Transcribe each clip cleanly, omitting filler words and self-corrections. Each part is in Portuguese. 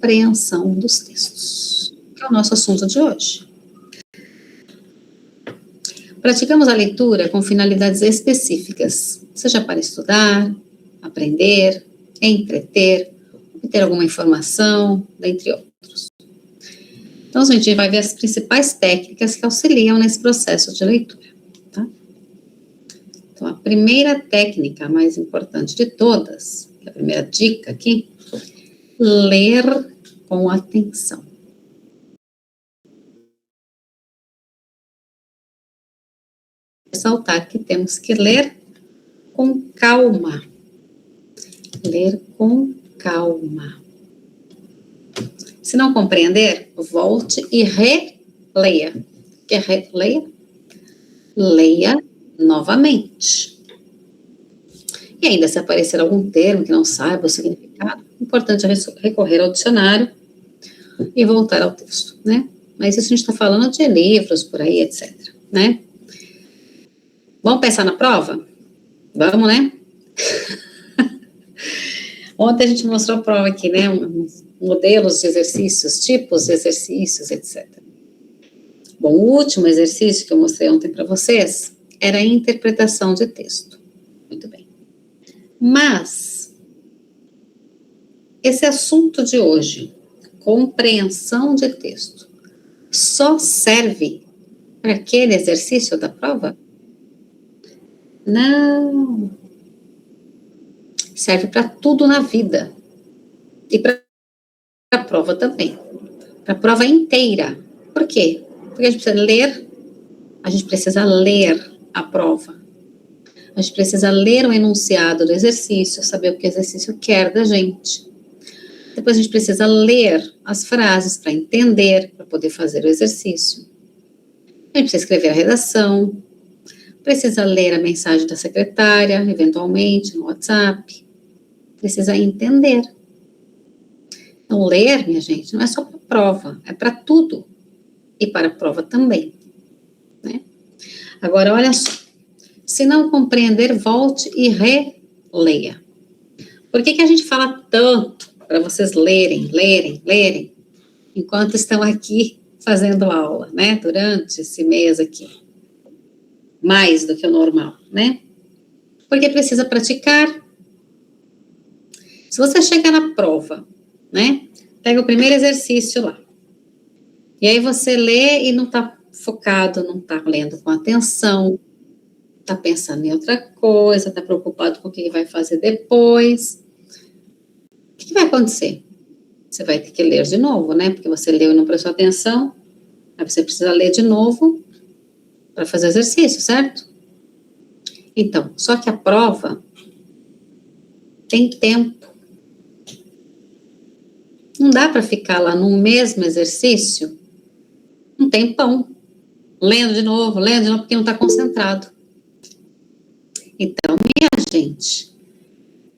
compreensão dos textos, que é o nosso assunto de hoje. Praticamos a leitura com finalidades específicas, seja para estudar, aprender, entreter, obter alguma informação, dentre outros. Então, a gente vai ver as principais técnicas que auxiliam nesse processo de leitura, tá? Então, a primeira técnica, a mais importante de todas, a primeira dica aqui, ler com atenção. Ressaltar que temos que ler com calma. Ler com calma. Se não compreender, volte e releia. Quer releia? Leia novamente. E ainda, se aparecer algum termo que não saiba o significado, o importante é recorrer ao dicionário e voltar ao texto, né? Mas isso a gente está falando de livros, por aí, etc, né? Vamos pensar na prova? Vamos, né? Ontem a gente mostrou a prova aqui, né? Modelos de exercícios, tipos de exercícios, etc. Bom, o último exercício que eu mostrei ontem para vocês era a interpretação de texto. Muito bem. Mas, esse assunto de hoje, compreensão de texto, só serve para aquele exercício da prova? Não. Serve para tudo na vida. E para a prova também. Para a prova inteira. Por quê? Porque a gente precisa ler a prova. A gente precisa ler o enunciado do exercício, saber o que o exercício quer da gente. Depois a gente precisa ler as frases para entender, para poder fazer o exercício. A gente precisa escrever a redação, precisa ler a mensagem da secretária, eventualmente, no WhatsApp. Precisa entender. Então, ler, minha gente, não é só para a prova, é para tudo. E para a prova também, né? Agora, olha só. Se não compreender, volte e releia. Por que a gente fala tanto para vocês lerem, enquanto estão aqui fazendo aula, né? Durante esse mês aqui. Mais do que o normal, né? Porque precisa praticar. Se você chegar na prova, né? Pega o primeiro exercício lá. E aí você lê e não está focado, não está lendo com atenção, está pensando em outra coisa, está preocupado com o que vai fazer depois. O que vai acontecer? Você vai ter que ler de novo, né? Porque você leu e não prestou atenção. Aí você precisa ler de novo para fazer o exercício, certo? Então, só que a prova tem tempo. Não dá para ficar lá no mesmo exercício um tempão, lendo de novo, porque não está concentrado. Então, minha gente,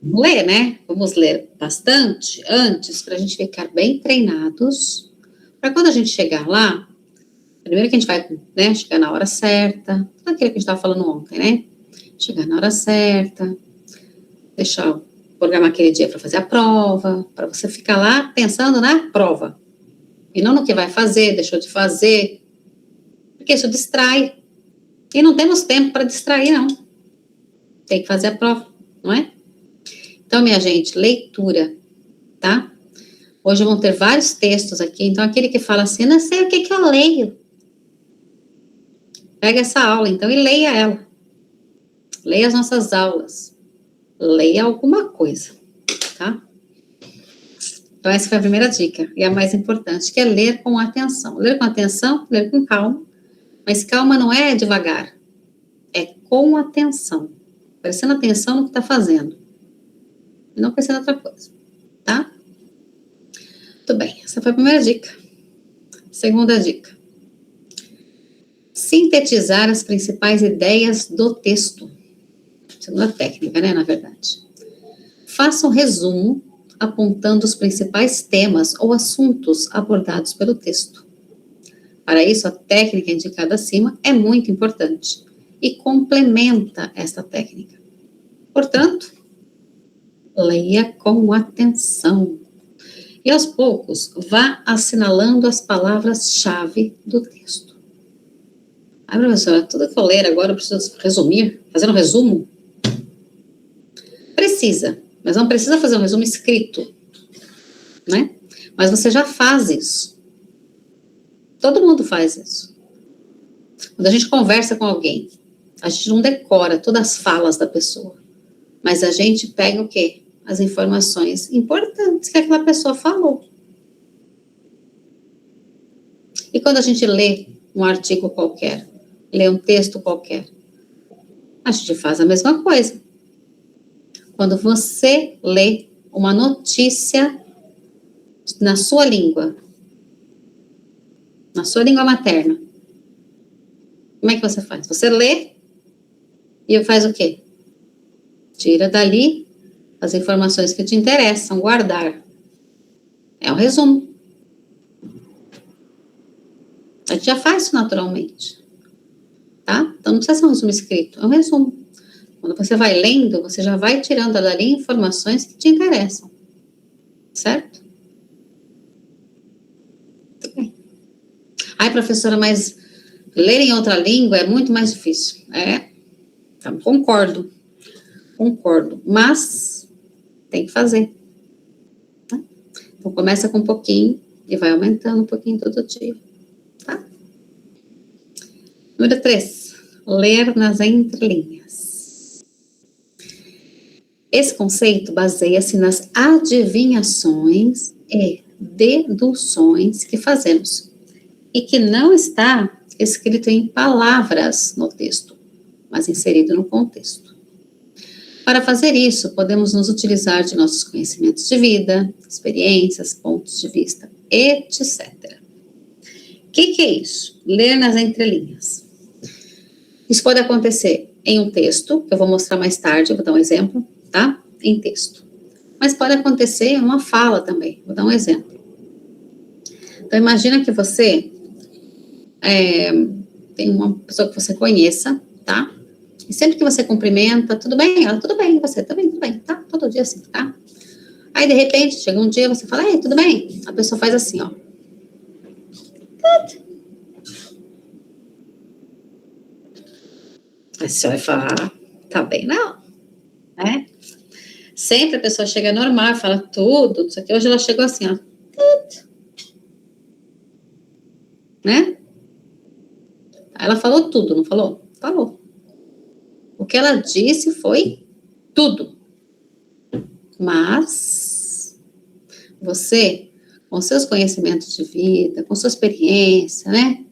vamos ler, né? Vamos ler bastante antes, para a gente ficar bem treinados, para quando a gente chegar lá, primeiro que a gente vai, né, chegar na hora certa, tudo aquilo que a gente estava falando ontem, né? Chegar na hora certa, programar aquele dia para fazer a prova, para você ficar lá pensando na prova, e não no que vai fazer, deixou de fazer, porque isso distrai, e não temos tempo para distrair, não. Tem que fazer a prova, não é? Então, minha gente, leitura, tá? Hoje vão ter vários textos aqui, então aquele que fala assim, não sei o que eu leio. Pega essa aula, então, e leia ela. Leia as nossas aulas. Leia alguma coisa, tá? Então, essa foi a primeira dica, e a mais importante, que é ler com atenção. Ler com atenção, ler com calma, mas calma não é devagar, é com atenção. Prestando atenção no que está fazendo. E não pensando em outra coisa, tá? Muito bem, essa foi a primeira dica. Segunda dica. Sintetizar as principais ideias do texto. Segunda técnica, né, na verdade. Faça um resumo apontando os principais temas ou assuntos abordados pelo texto. Para isso, a técnica indicada acima é muito importante e complementa esta técnica. Portanto, leia com atenção. E aos poucos, vá assinalando as palavras-chave do texto. Ah, professora, tudo que eu ler agora eu preciso resumir, fazer um resumo? Precisa, mas não precisa fazer um resumo escrito, né? Mas você já faz isso. Todo mundo faz isso. Quando a gente conversa com alguém, a gente não decora todas as falas da pessoa, mas a gente pega o quê? As informações importantes que aquela pessoa falou. E quando a gente lê um artigo qualquer, lê um texto qualquer, a gente faz a mesma coisa. Quando você lê uma notícia na sua língua materna, como é que você faz? Você lê e faz o quê? Tira dali as informações que te interessam, guardar. É um resumo. A gente já faz isso naturalmente, tá? Então não precisa ser um resumo escrito, é um resumo. Quando você vai lendo, você já vai tirando dali informações que te interessam, certo? Muito bem. Ai, professora, mas ler em outra língua é muito mais difícil. Então, concordo, mas tem que fazer. Tá? Então, começa com um pouquinho e vai aumentando um pouquinho todo dia, tá? Número 3, ler nas entrelinhas. Esse conceito baseia-se nas adivinhações e deduções que fazemos e que não está escrito em palavras no texto, mas inserido no contexto. Para fazer isso, podemos nos utilizar de nossos conhecimentos de vida, experiências, pontos de vista, etc. O que é isso? Ler nas entrelinhas. Isso pode acontecer em um texto, que eu vou mostrar mais tarde, vou dar um exemplo, tá? Em texto. Mas pode acontecer em uma fala também, vou dar um exemplo. Então, imagina que você tem uma pessoa que você conheça, tá? E sempre que você cumprimenta, tudo bem? Ela, tudo bem, você também, tudo bem, tá? Todo dia assim, tá? Aí, de repente, chega um dia, você fala, ei, tudo bem? A pessoa faz assim, ó. Aí você vai falar, tá bem, não, né? Sempre a pessoa chega normal, fala tudo, isso aqui. Hoje ela chegou assim, ó. Né? Ela falou tudo, não falou? Falou. O que ela disse foi tudo. Mas você, com seus conhecimentos de vida, com sua experiência, né?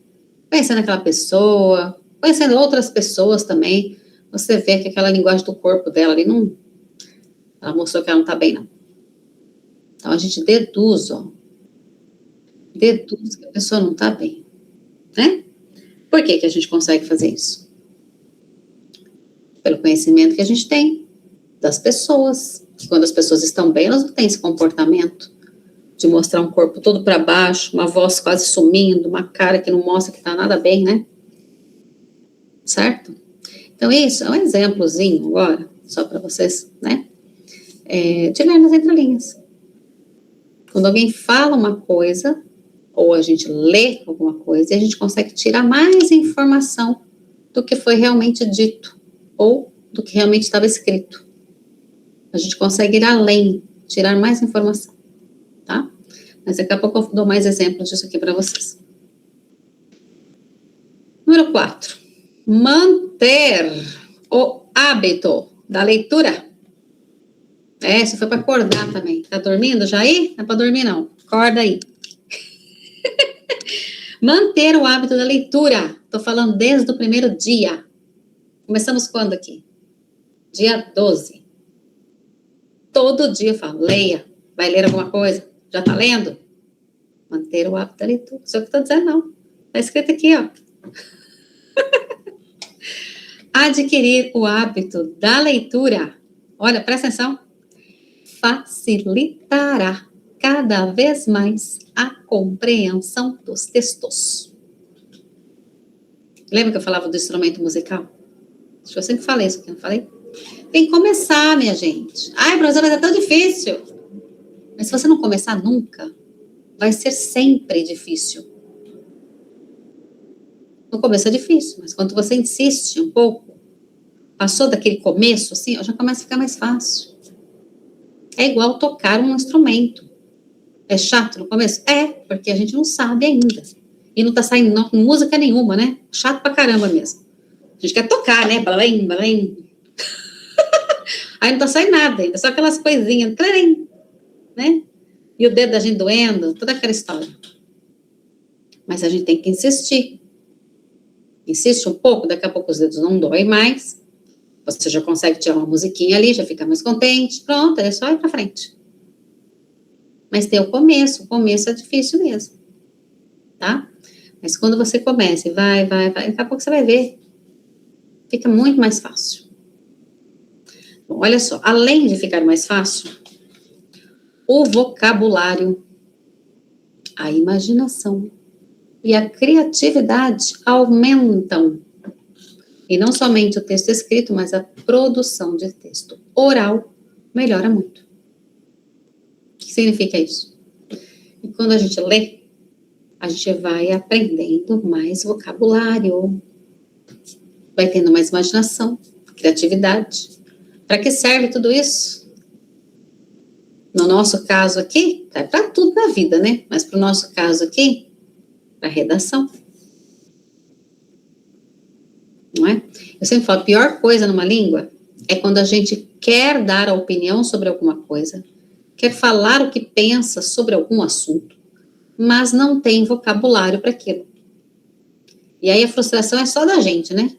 Conhecendo aquela pessoa, conhecendo outras pessoas também, você vê que aquela linguagem do corpo dela ali não... Ela mostrou que ela não tá bem, não. Então, a gente deduz, ó. Deduz que a pessoa não tá bem, né? Por que que a gente consegue fazer isso? Pelo conhecimento que a gente tem das pessoas. Quando as pessoas estão bem, elas não têm esse comportamento de mostrar um corpo todo para baixo, uma voz quase sumindo, uma cara que não mostra que tá nada bem, né? Certo? Então, isso é um exemplozinho agora, só para vocês, né? De ler nas entrelinhas. Quando alguém fala uma coisa, ou a gente lê alguma coisa, e a gente consegue tirar mais informação do que foi realmente dito, ou do que realmente estava escrito. A gente consegue ir além, tirar mais informação, tá? Mas daqui a pouco eu dou mais exemplos disso aqui para vocês. Número 4. Manter o hábito da leitura. Isso foi para acordar também. Tá dormindo já aí? Não é para dormir, não. Acorda aí. Manter o hábito da leitura. Tô falando desde o primeiro dia. Começamos quando aqui? Dia 12. Todo dia eu falo, leia. Vai ler alguma coisa? Já tá lendo? Manter o hábito da leitura. Só que eu tô dizendo, não. Tá escrito aqui, ó. Adquirir o hábito da leitura. Olha, presta atenção. Facilitará cada vez mais a compreensão dos textos. Lembra que eu falava do instrumento musical? Acho que eu sempre falei isso aqui, não falei? Tem que começar, minha gente. Ai, professora, mas é tão difícil. Mas se você não começar nunca, vai ser sempre difícil. No começo é difícil, mas quando você insiste um pouco, passou daquele começo, assim, já começa a ficar mais fácil. É igual tocar um instrumento. É chato no começo? É, porque a gente não sabe ainda. E não tá saindo música nenhuma, né? Chato pra caramba mesmo. A gente quer tocar, né? Balém, balém. Aí não tá saindo nada ainda, só aquelas coisinhas, tlarim, né? E o dedo da gente doendo, toda aquela história. Mas a gente tem que insistir. Insiste um pouco, daqui a pouco os dedos não doem mais. Você já consegue tirar uma musiquinha ali, já fica mais contente. Pronto, é só ir pra frente. Mas tem o começo é difícil mesmo, tá? Mas quando você começa e vai, daqui a pouco você vai ver. Fica muito mais fácil. Bom, olha só, além de ficar mais fácil, o vocabulário, a imaginação e a criatividade aumentam. E não somente o texto escrito, mas a produção de texto oral melhora muito. O que significa isso? E quando a gente lê, a gente vai aprendendo mais vocabulário, vai tendo mais imaginação, criatividade. Para que serve tudo isso? No nosso caso aqui, é para tudo na vida, né? Mas para o nosso caso aqui, para redação. Não é? Eu sempre falo, a pior coisa numa língua é quando a gente quer dar a opinião sobre alguma coisa, quer falar o que pensa sobre algum assunto, mas não tem vocabulário para aquilo. E aí a frustração é só da gente, né?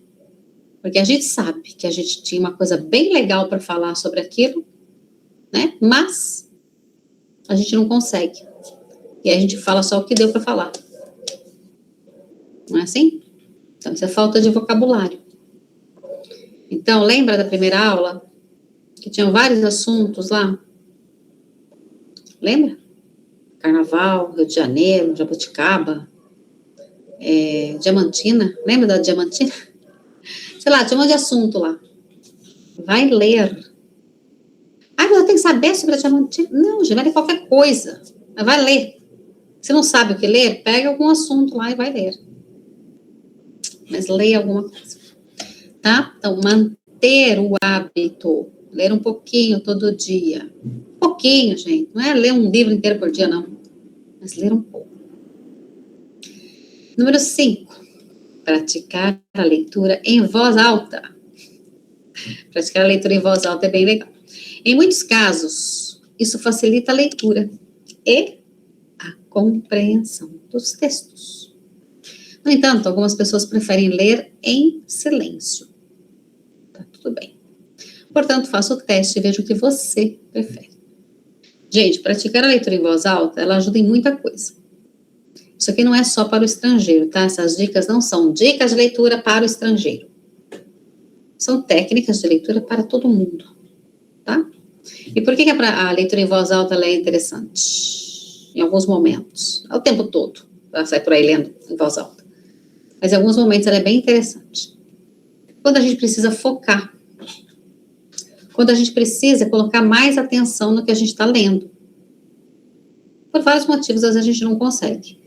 Porque a gente sabe que a gente tinha uma coisa bem legal para falar sobre aquilo, né? Mas a gente não consegue. E aí a gente fala só o que deu para falar. Não é assim? Então, isso é falta de vocabulário. Então, lembra da primeira aula? Que tinham vários assuntos lá? Lembra? Carnaval, Rio de Janeiro, Jabuticaba, Diamantina. Lembra da Diamantina? Sei lá, tinha um monte de assunto lá. Vai ler. Ah, mas eu tenho que saber sobre a Diamantina. Não, gente, vai ler qualquer coisa. Mas vai ler. Se não sabe o que ler, pega algum assunto lá e vai ler. Mas leia alguma coisa. Tá? Então, manter o hábito. Ler um pouquinho todo dia. Um pouquinho, gente. Não é ler um livro inteiro por dia, não. Mas ler um pouco. Número 5. Praticar a leitura em voz alta. Praticar a leitura em voz alta é bem legal. Em muitos casos, isso facilita a leitura e a compreensão dos textos. No entanto, algumas pessoas preferem ler em silêncio. Tá tudo bem. Portanto, faça o teste e veja o que você prefere. Gente, praticar a leitura em voz alta, ela ajuda em muita coisa. Isso aqui não é só para o estrangeiro, tá? Essas dicas não são dicas de leitura para o estrangeiro. São técnicas de leitura para todo mundo, tá? E por que a leitura em voz alta ela é interessante? Em alguns momentos. É o tempo todo. Ela sai por aí lendo em voz alta. Mas em alguns momentos ela é bem interessante. Quando a gente precisa focar. Quando a gente precisa colocar mais atenção no que a gente está lendo. Por vários motivos, às vezes a gente não consegue.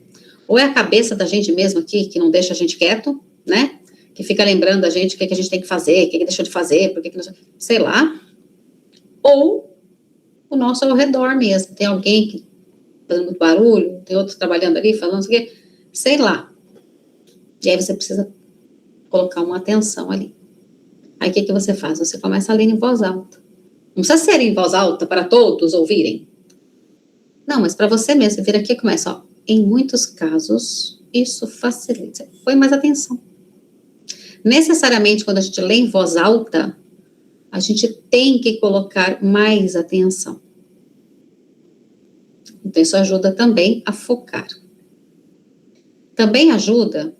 Ou é a cabeça da gente mesmo aqui, que não deixa a gente quieto, né? Que fica lembrando a gente o que a gente tem que fazer, o que deixou de fazer, por que não... Sei lá. Ou o nosso ao redor mesmo. Tem alguém que fazendo muito barulho, tem outro trabalhando ali, falando o quê. Sei lá. E aí você precisa colocar uma atenção ali. Aí o que você faz? Você começa a ler em voz alta. Não precisa ser em voz alta para todos ouvirem. Não, mas para você mesmo, você vira aqui e começa, ó. Em muitos casos, isso facilita. Põe mais atenção. Necessariamente, quando a gente lê em voz alta, a gente tem que colocar mais atenção. Então, isso ajuda também a focar. Também ajuda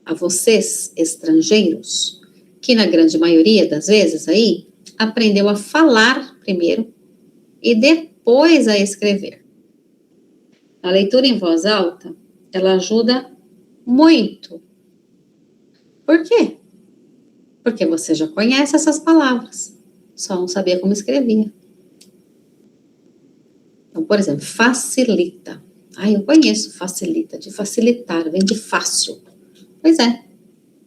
a vocês, estrangeiros, que na grande maioria das vezes aí, aprendeu a falar primeiro e depois a escrever. A leitura em voz alta, ela ajuda muito. Por quê? Porque você já conhece essas palavras, só não sabia como escrevia. Então, por exemplo, facilita. Eu conheço facilita, de facilitar, vem de fácil. Pois é.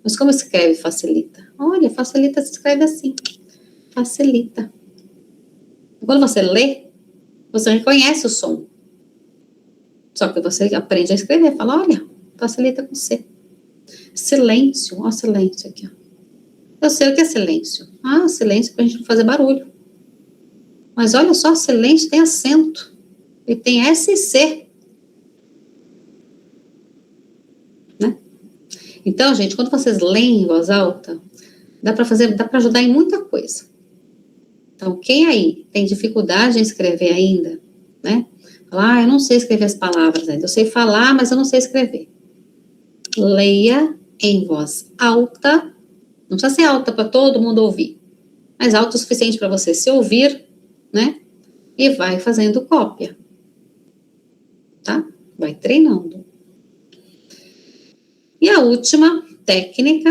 Mas como escreve facilita? Olha, facilita se escreve assim. Facilita. Quando você lê, você reconhece o som. Só que você aprende a escrever. Fala, olha, facilita com C. Silêncio. Ó, silêncio aqui, ó. Eu sei o que é silêncio. Silêncio é pra gente não fazer barulho. Mas olha só, silêncio tem acento. Ele tem S e C. Né? Então, gente, quando vocês leem em voz alta, dá para ajudar em muita coisa. Então, quem aí tem dificuldade em escrever ainda, né? Fala, eu não sei escrever as palavras ainda. Eu sei falar, mas eu não sei escrever. Leia em voz alta. Não precisa ser alta para todo mundo ouvir, mas alto o suficiente para você se ouvir, né? E vai fazendo cópia. Tá? Vai treinando. E a última técnica,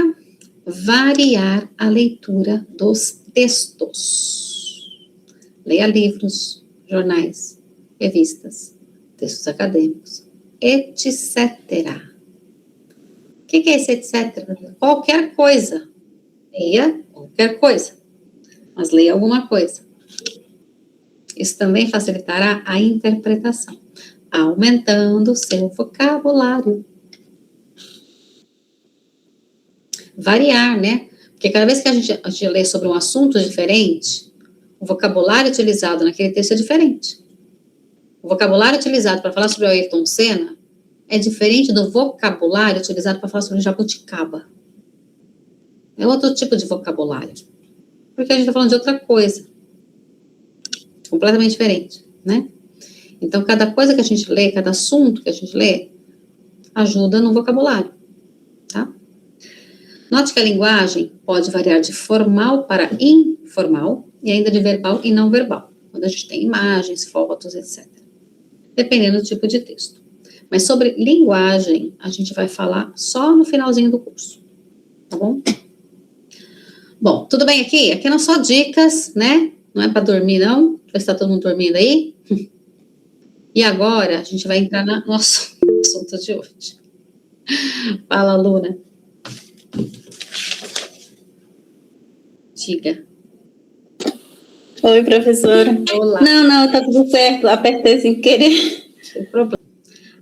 variar a leitura dos textos. Leia livros, jornais, revistas, textos acadêmicos, etc. O que é esse etc? Qualquer coisa. Leia qualquer coisa, mas leia alguma coisa. Isso também facilitará a interpretação, aumentando o seu vocabulário. Variar, né? Porque cada vez que a gente lê sobre um assunto diferente, o vocabulário utilizado naquele texto é diferente. O vocabulário utilizado para falar sobre o Ayrton Senna é diferente do vocabulário utilizado para falar sobre jabuticaba. É outro tipo de vocabulário. Porque a gente está falando de outra coisa. Completamente diferente, né? Então, cada coisa que a gente lê, cada assunto que a gente lê, ajuda no vocabulário, tá? Note que a linguagem pode variar de formal para informal e ainda de verbal e não verbal, quando a gente tem imagens, fotos, etc. Dependendo do tipo de texto. Mas sobre linguagem, a gente vai falar só no finalzinho do curso, tá bom? Bom, tudo bem aqui? Aqui não só dicas, né? Não é para dormir, não? Está todo mundo dormindo aí? E agora, a gente vai entrar no nosso assunto de hoje. Fala, Luna. Diga. Oi, professora. Olá. Não, tá tudo certo. Apertei sem querer. Sem problema.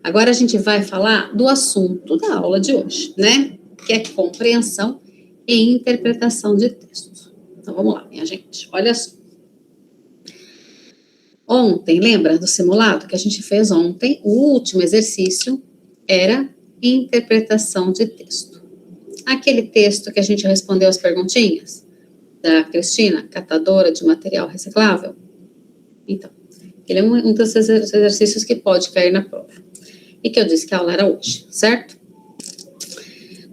Agora a gente vai falar do assunto da aula de hoje, né? Que é compreensão e interpretação de textos. Então, vamos lá, minha gente. Olha só. Ontem, lembra do simulado que a gente fez ontem? O último exercício era interpretação de texto. Aquele texto que a gente respondeu as perguntinhas da Cristina, catadora de material reciclável. Então, ele é um dos exercícios que pode cair na prova. E que eu disse que a aula era hoje, certo?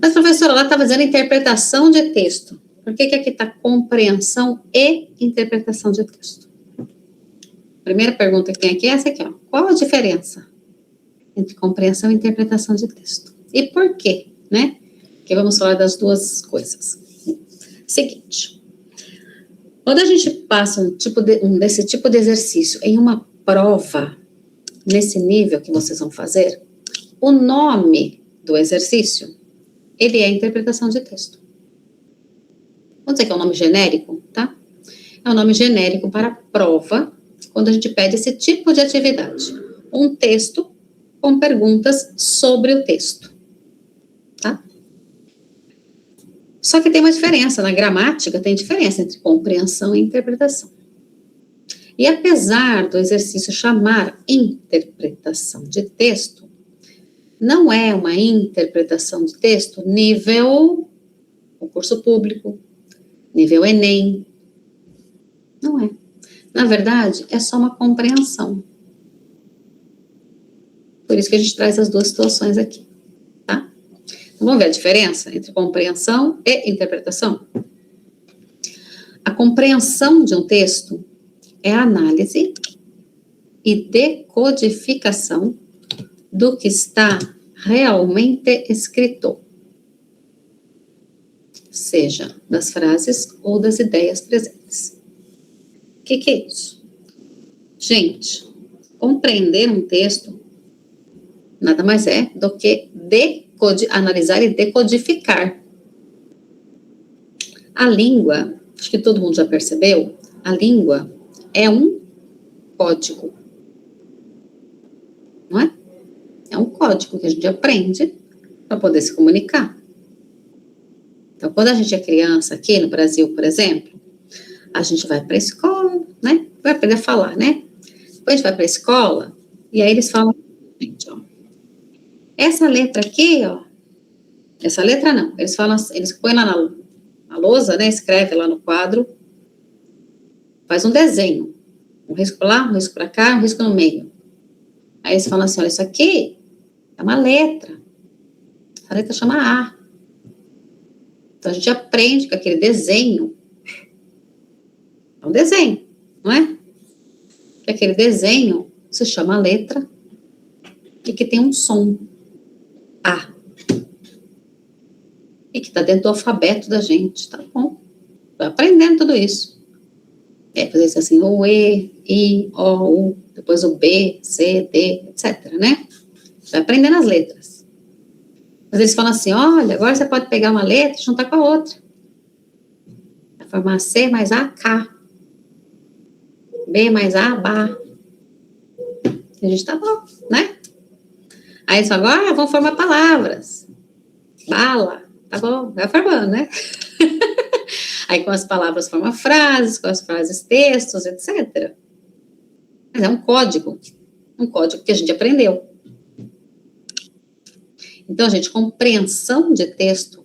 Mas, professora, ela estava dizendo interpretação de texto. Por que aqui está compreensão e interpretação de texto? A primeira pergunta que tem aqui é essa aqui, ó. Qual a diferença entre compreensão e interpretação de texto? E por quê, né? Porque vamos falar das duas coisas. Seguinte. Quando a gente passa desse tipo de exercício em uma prova, nesse nível que vocês vão fazer, o nome do exercício, ele é interpretação de texto. Vamos dizer que é um nome genérico, tá? É um nome genérico para prova, quando a gente pede esse tipo de atividade. Um texto com perguntas sobre o texto, tá? Só que tem uma diferença, na gramática tem diferença entre compreensão e interpretação. E apesar do exercício chamar interpretação de texto, não é uma interpretação de texto nível concurso público, nível Enem. Não é. Na verdade, é só uma compreensão. Por isso que a gente traz as duas situações aqui, tá? Então, vamos ver a diferença entre compreensão e interpretação? A compreensão de um texto é a análise e decodificação do que está realmente escrito, seja das frases ou das ideias presentes. O que é isso? Gente, Compreender um texto nada mais é do que analisar e decodificar. A língua, acho que todo mundo já percebeu, a língua é um código, não é? É um código que a gente aprende para poder se comunicar. Então, quando a gente é criança aqui no Brasil, por exemplo, a gente vai para a escola, né? Vai aprender a falar, né? Depois a gente vai para a escola e aí eles falam, gente, ó, essa letra aqui, ó, essa letra não, eles falam, eles põem lá na lousa, né? Escreve lá no quadro, faz um desenho, um risco para lá, um risco para cá, um risco no meio. Aí eles falam assim, olha, isso aqui é uma letra, a letra chama A. Então a gente aprende com aquele desenho, é um desenho, não é? Que aquele desenho se chama letra e que tem um som A. E que está dentro do alfabeto da gente, tá bom? Vai aprendendo tudo isso. Fazer isso assim, o E, I, O, U, depois o B, C, D, etc, né? Vai aprendendo as letras. Mas eles falam assim, olha, agora você pode pegar uma letra e juntar com a outra. Vai formar C mais A, K. B mais A, Bá. A gente tá bom, né? Aí eles falam, agora vamos formar palavras. Bala, tá bom, vai formando, né? Aí com as palavras forma frases, com as frases textos, etc. Mas é um código que a gente aprendeu. Então, gente, compreensão de texto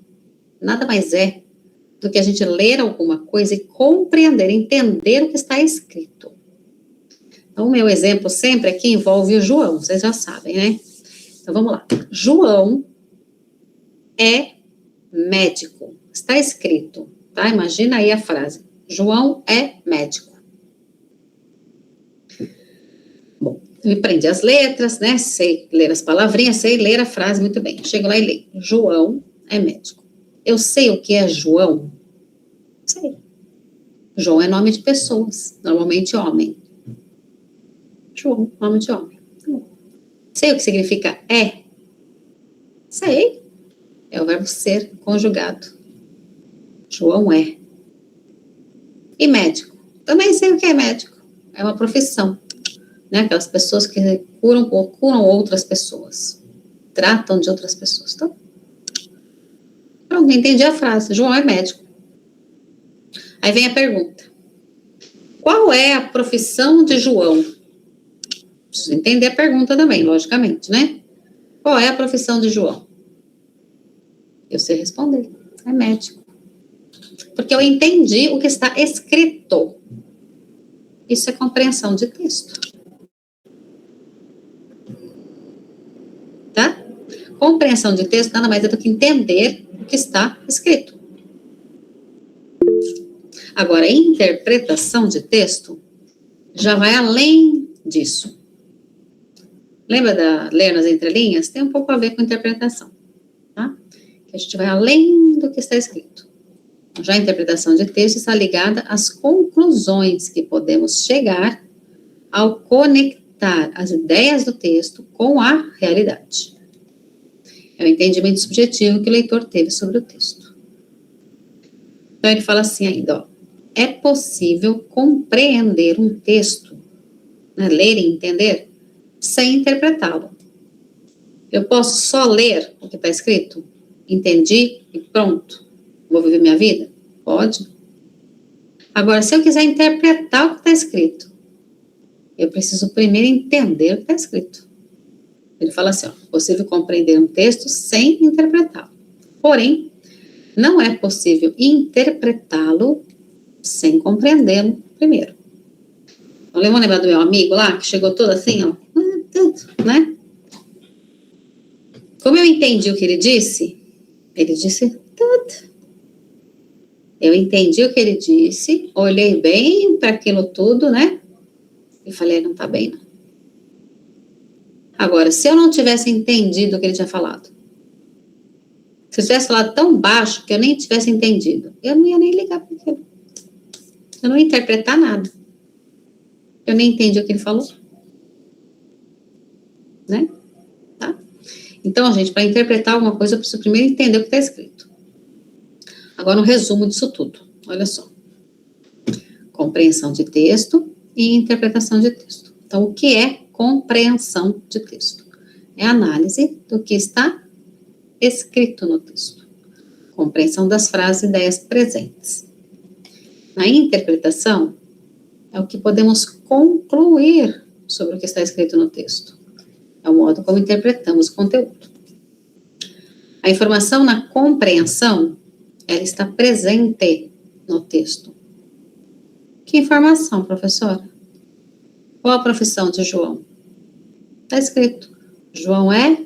nada mais é do que a gente ler alguma coisa e compreender, entender o que está escrito. Então, o meu exemplo sempre aqui envolve o João, vocês já sabem, né? Então, vamos lá. João é médico. Está escrito, tá? Imagina aí a frase. João é médico. Bom, eu aprendi as letras, né? Sei ler as palavrinhas, sei ler a frase muito bem. Chego lá e leio. João é médico. Eu sei o que é João? Sei. João é nome de pessoas, normalmente homem. João, nome de homem. Sei o que significa é? Sei. É o verbo ser conjugado. João é. E médico? Também sei o que é médico. É uma profissão. Né? Aquelas pessoas que curam outras pessoas. Tratam de outras pessoas. Então, pronto, entendi a frase. João é médico. Aí vem a pergunta. Qual é a profissão de João? Preciso entender a pergunta também, logicamente, né? Qual é a profissão de João? Eu sei responder. É médico. Porque eu entendi o que está escrito. Isso é compreensão de texto. Tá? Compreensão de texto nada mais é do que entender o que está escrito. Agora, interpretação de texto já vai além disso. Lembra da ler nas entrelinhas? Tem um pouco a ver com interpretação, tá? Que a gente vai além do que está escrito. Já a interpretação de texto está ligada às conclusões que podemos chegar ao conectar as ideias do texto com a realidade. É o entendimento subjetivo que o leitor teve sobre o texto. Então, ele fala assim ainda, ó, é possível compreender um texto, né, ler e entender, sem interpretá-lo. Eu posso só ler o que está escrito? Entendi e pronto. Vou viver minha vida? Pode. Agora, se eu quiser interpretar o que está escrito, eu preciso primeiro entender o que está escrito. Ele fala assim, ó, é possível compreender um texto sem interpretá-lo. Porém, não é possível interpretá-lo sem compreendê-lo primeiro. Então, vamos lembrar do meu amigo lá, que chegou todo assim, ó, né? Como eu entendi o que ele disse tudo. Eu entendi o que ele disse, olhei bem para aquilo tudo, né? E falei, não tá bem, não. Agora, se eu não tivesse entendido o que ele tinha falado, se eu tivesse falado tão baixo que eu nem tivesse entendido, eu não ia nem ligar para aquilo. Eu não ia interpretar nada. Eu nem entendi o que ele falou. né? Tá? Então, gente, para interpretar alguma coisa, eu preciso primeiro entender o que está escrito. Agora, um resumo disso tudo. Olha só. Compreensão de texto e interpretação de texto. Então, o que é compreensão de texto? É a análise do que está escrito no texto. Compreensão das frases e ideias presentes. Na interpretação, é o que podemos concluir sobre o que está escrito no texto. É o modo como interpretamos o conteúdo. A informação na compreensão, ela está presente no texto. Que informação, professora? Qual a profissão de João? Está escrito. João é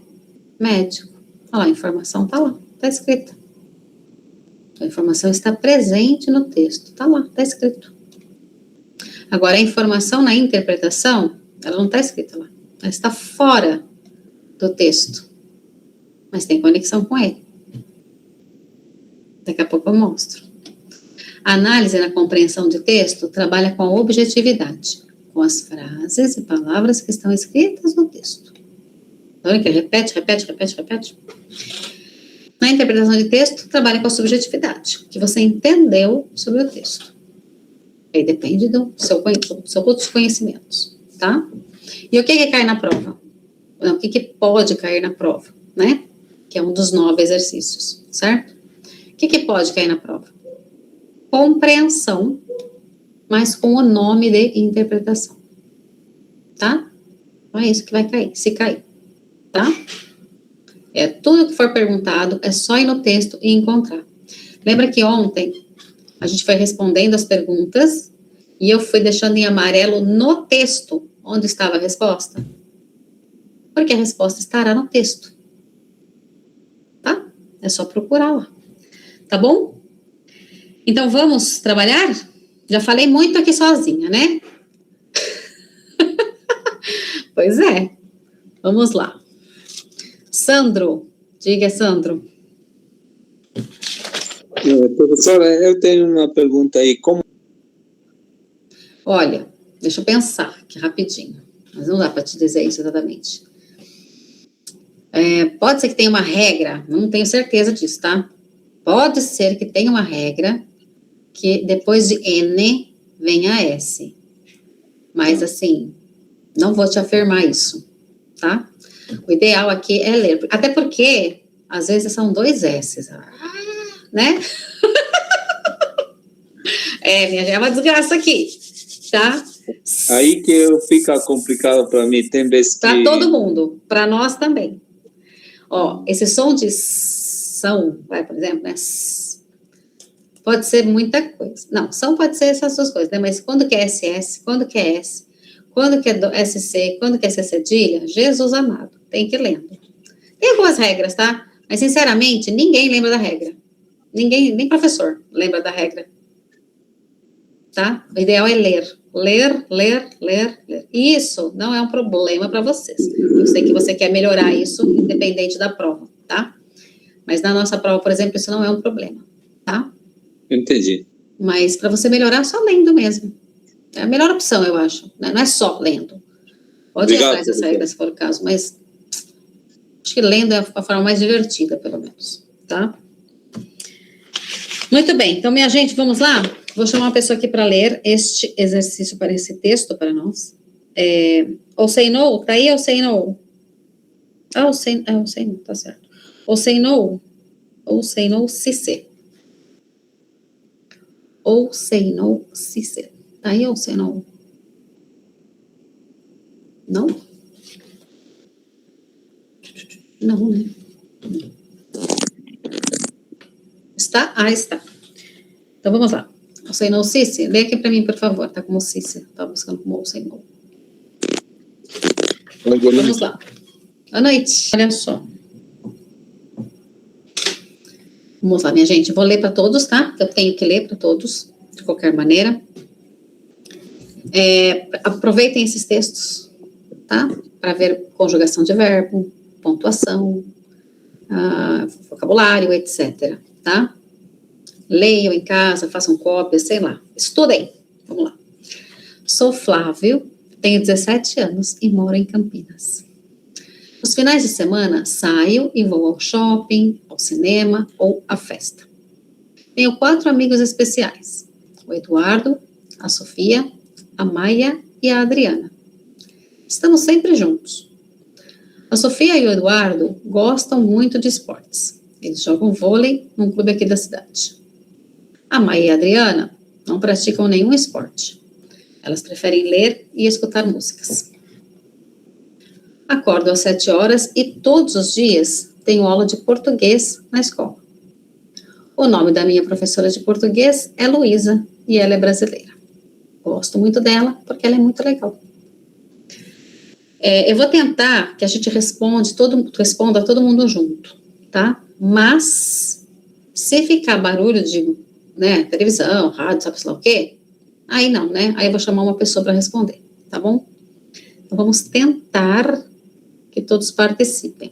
médico. Olha lá, a informação está lá, está escrita. A informação está presente no texto, está lá, está escrito. Agora, a informação na interpretação, ela não está escrita lá. Ela está fora do texto, mas tem conexão com ele. Daqui a pouco eu mostro. A análise na compreensão de texto trabalha com a objetividade, com as frases e palavras que estão escritas no texto. Olha que repete. Na interpretação de texto, trabalha com a subjetividade, o que você entendeu sobre o texto. Aí depende do seu outros conhecimentos, tá? E o que cai na prova? Não, o que pode cair na prova, né? Que é um dos 9 exercícios, certo? O que pode cair na prova? Compreensão, mas com o nome de interpretação, tá? Então é isso que vai cair, se cair, tá? É tudo que for perguntado, é só ir no texto e encontrar. Lembra que ontem a gente foi respondendo as perguntas e eu fui deixando em amarelo no texto onde estava a resposta? Porque a resposta estará no texto. Tá? É só procurar lá. Tá bom? Então vamos trabalhar? Já falei muito aqui sozinha, né? Pois é. Vamos lá. Sandro, diga, Sandro. Professora, eu tenho uma pergunta aí. Olha, deixa eu pensar aqui rapidinho. Mas não dá para te dizer isso exatamente. Pode ser que tenha uma regra, não tenho certeza disso, tá? Pode ser que tenha uma regra que depois de N venha S. Mas, assim, não vou te afirmar isso, tá? O ideal aqui é ler. Até porque, às vezes, são 2 S's, né? Minha gente, é uma desgraça aqui, tá? Aí que fica complicado para mim, tem vezes que... Para todo mundo, para nós também. Ó, esse som de são, por exemplo, né? Pode ser muita coisa. Não, são pode ser essas 2 coisas, né? Mas quando que é SS, quando que é S, quando que é SC, quando que é C cedilha, Jesus amado, tem que ir lendo. Tem algumas regras, tá? Mas, sinceramente, ninguém lembra da regra. Ninguém, nem professor lembra da regra. Tá? O ideal é ler. Ler. Isso não é um problema para vocês. Eu sei que você quer melhorar isso, independente da prova, tá? Mas na nossa prova, por exemplo, isso não é um problema, tá? Entendi. Mas para você melhorar, só lendo mesmo. É a melhor opção, eu acho. Né? Não é só lendo. Pode ir atrás dessa regra, se for o caso, mas acho que lendo é a forma mais divertida, pelo menos, tá? Muito bem, então, minha gente, vamos lá? Vou chamar uma pessoa aqui para ler este exercício para esse texto para nós. Ou say no, tá aí ou say no? Ou say no, tá certo. Ou say no, se se. Ou say no, se se. Tá aí ou say no? Não? Não, né? Está? Ah, está. Então, vamos lá. O say no, Cici, lê aqui para mim, por favor. Tá como Cici. Tá buscando como o say no. Vamos lá. Boa noite. Olha só. Vamos lá, minha gente. Vou ler para todos, tá? Eu tenho que ler para todos, de qualquer maneira. Aproveitem esses textos, tá? Para ver conjugação de verbo, pontuação, vocabulário, etc. Tá? Leiam em casa, façam cópias, sei lá. Estudem. Vamos lá. Sou Flávio, tenho 17 anos e moro em Campinas. Os finais de semana, saio e vou ao shopping, ao cinema ou à festa. Tenho 4 amigos especiais: o Eduardo, a Sofia, a Maia e a Adriana. Estamos sempre juntos. A Sofia e o Eduardo gostam muito de esportes. Eles jogam vôlei num clube aqui da cidade. A Maia e a Adriana não praticam nenhum esporte. Elas preferem ler e escutar músicas. Acordo às 7 horas e todos os dias tenho aula de português na escola. O nome da minha professora de português é Luísa e ela é brasileira. Gosto muito dela porque ela é muito legal. Eu vou tentar que a gente responda todo mundo junto, tá? Mas, se ficar barulho de, né, televisão, rádio, sabe lá o quê? Aí não, né? Aí eu vou chamar uma pessoa para responder, tá bom? Então, vamos tentar que todos participem,